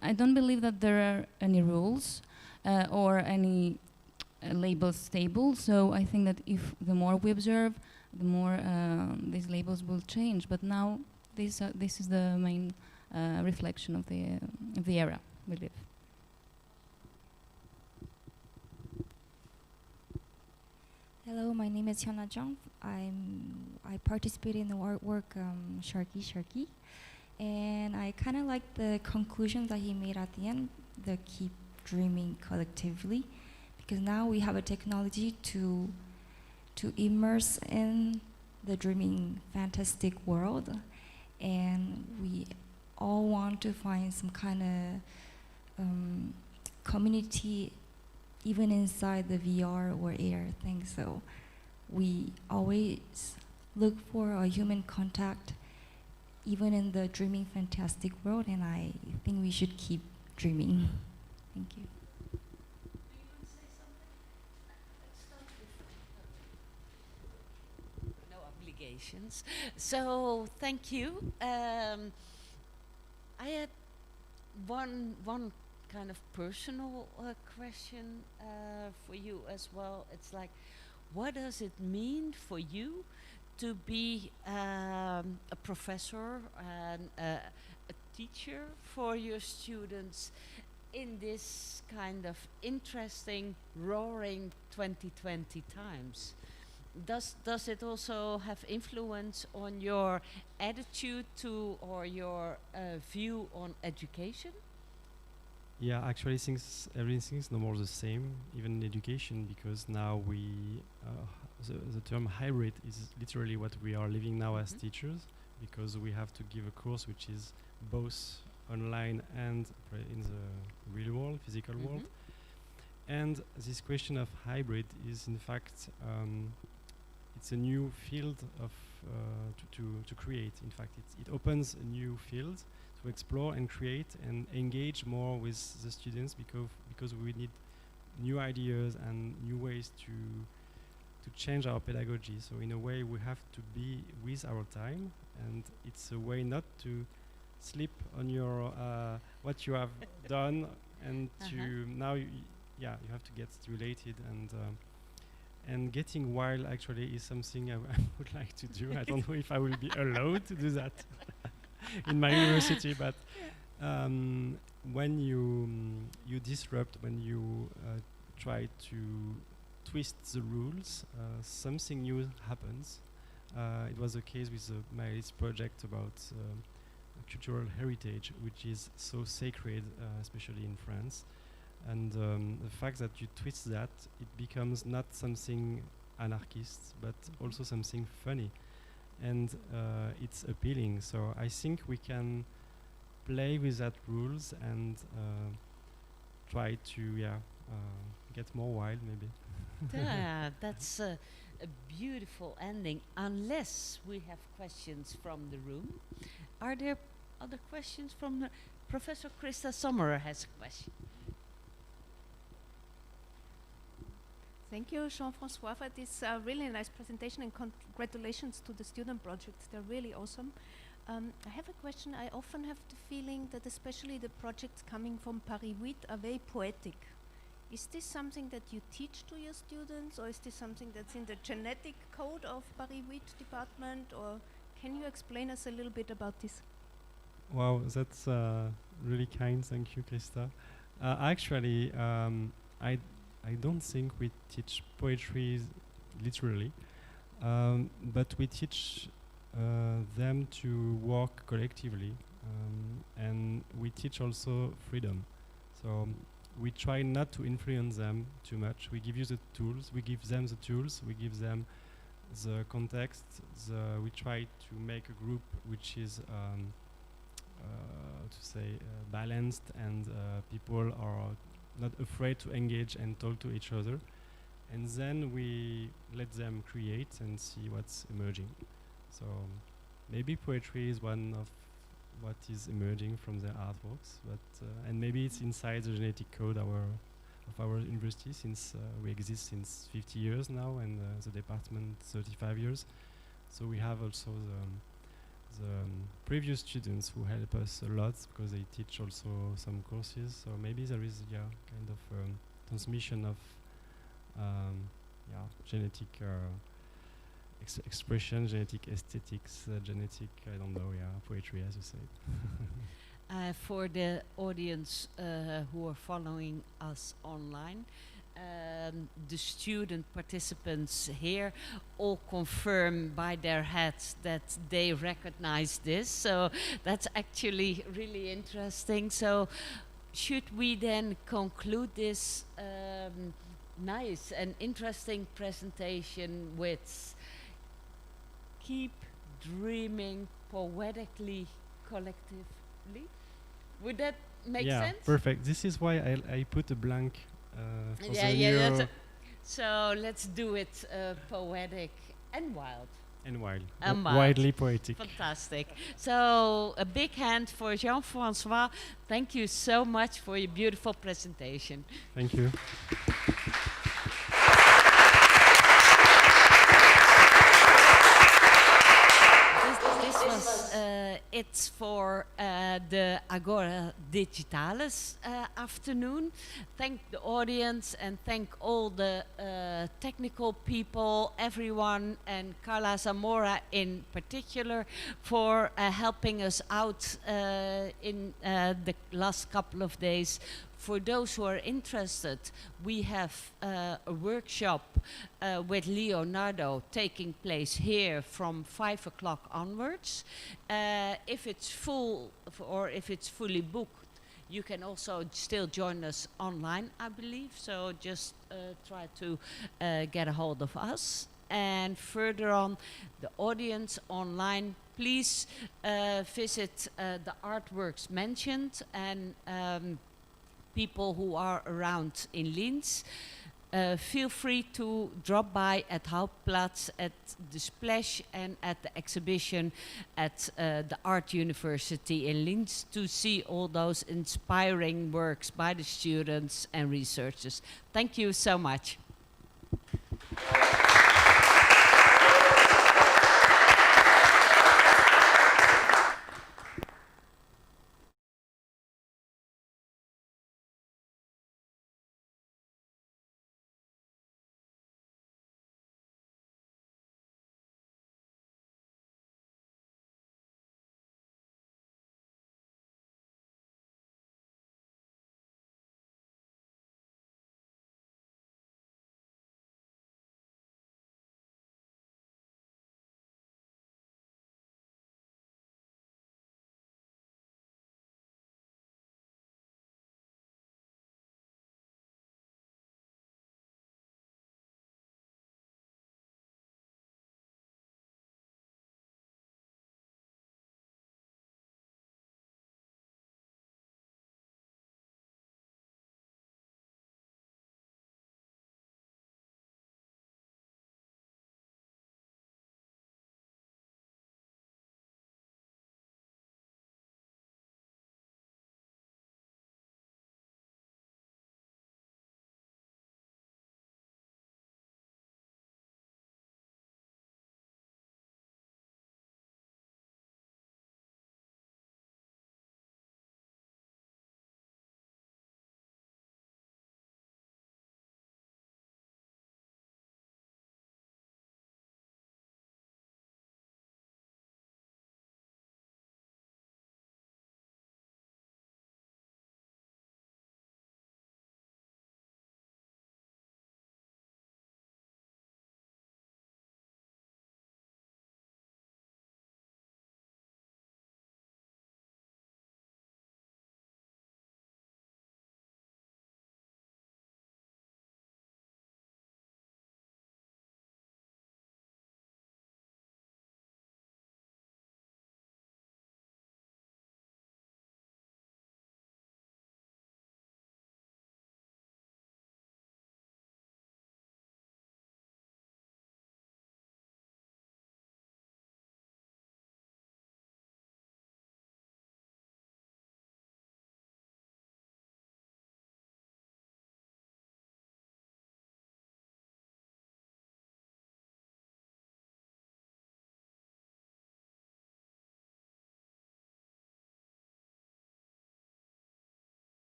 I don't believe that there are any rules or any labels stable. So I think that if the more we observe, the more these labels will change. But now this is the main reflection of the era we live. Hello, my name is Hyuna Jung. I participated in the artwork Sharky, and I kind of like the conclusion that he made at the end, the keep dreaming collectively, because now we have a technology to immerse in the dreaming fantastic world, and we all want to find some kind of community even inside the VR or AR thing. So we always look for a human contact even in the dreaming fantastic world, and I think we should keep dreaming. Thank you. Do you want to say something? Let's start with no obligations. So thank you. I had one kind of personal question for you as well. It's like, what does it mean for you to be a professor and a teacher for your students in this kind of interesting, roaring 2020 times? Does it also have influence on your attitude to or your view on education? Yeah, actually, everything is no more the same, even in education, because now the term hybrid is literally what we are living now as teachers, because we have to give a course which is both online and in the real world, physical world. And this question of hybrid is, in fact, it's a new field of to create. In fact, it opens a new field to explore and create and engage more with the students, because we need new ideas and new ways to change our pedagogy. So in a way, we have to be with our time, and it's a way not to sleep on your what you have done, and to now you have to get stimulated, and getting wild actually is something I would like to do. I don't know if I will be allowed to do that in my university, but when you disrupt, when you try to twist the rules, something new happens. It was the case with my project about cultural heritage, which is so sacred, especially in France. And the fact that you twist that, it becomes not something anarchist, but also something funny. And it's appealing. So I think we can play with that rules and try to get more wild, maybe. Yeah, that's a beautiful ending, unless we have questions from the room. Are there other questions from the... Professor Christa Sommerer has a question. Thank you, Jean-François, for this really nice presentation, and congratulations to the student projects. They're really awesome. I have a question. I often have the feeling that especially the projects coming from Paris 8 are very poetic. Is this something that you teach to your students, or is this something that's in the genetic code of Paris 8 department, or can you explain us a little bit about this? Wow, that's really kind. Thank you, Christa. Actually, I don't think we teach poetry literally, but we teach them to work collectively, and we teach also freedom. So we try not to influence them too much. We give you the tools, we give them the tools, we give them the context. We try to make a group which is balanced, and people are not afraid to engage and talk to each other. And then we let them create and see what's emerging. So maybe poetry is one of what is emerging from their artworks, but and maybe it's inside the genetic code of our university, since we exist since 50 years now, and the department 35 years. So we have also the previous students who help us a lot, because they teach also some courses. So maybe there is kind of transmission of genetic expression, genetic aesthetics, genetic, I don't know, poetry, as you said. For the audience who are following us online, the student participants here all confirm by their heads that they recognize this. So that's actually really interesting. So should we then conclude this nice and interesting presentation with keep dreaming poetically, collectively? Would that make sense? Yeah, perfect. This is why I put a blank so let's do it poetic and wild. And wild. Widely poetic. Fantastic. So a big hand for Jean-François. Thank you so much for your beautiful presentation. Thank you. It's for the Agora Digitalis afternoon. Thank the audience and thank all the technical people, everyone, and Carla Zamora in particular for helping us out in the last couple of days. For those who are interested, we have a workshop with Leonardo taking place here from 5 o'clock onwards. If it's full or if it's fully booked, you can also still join us online, I believe. So just try to get a hold of us. And further on, the audience online, please visit the artworks mentioned, and people who are around in Linz, feel free to drop by at Hauptplatz, at the Splash, and at the exhibition at the Art University in Linz to see all those inspiring works by the students and researchers. Thank you so much.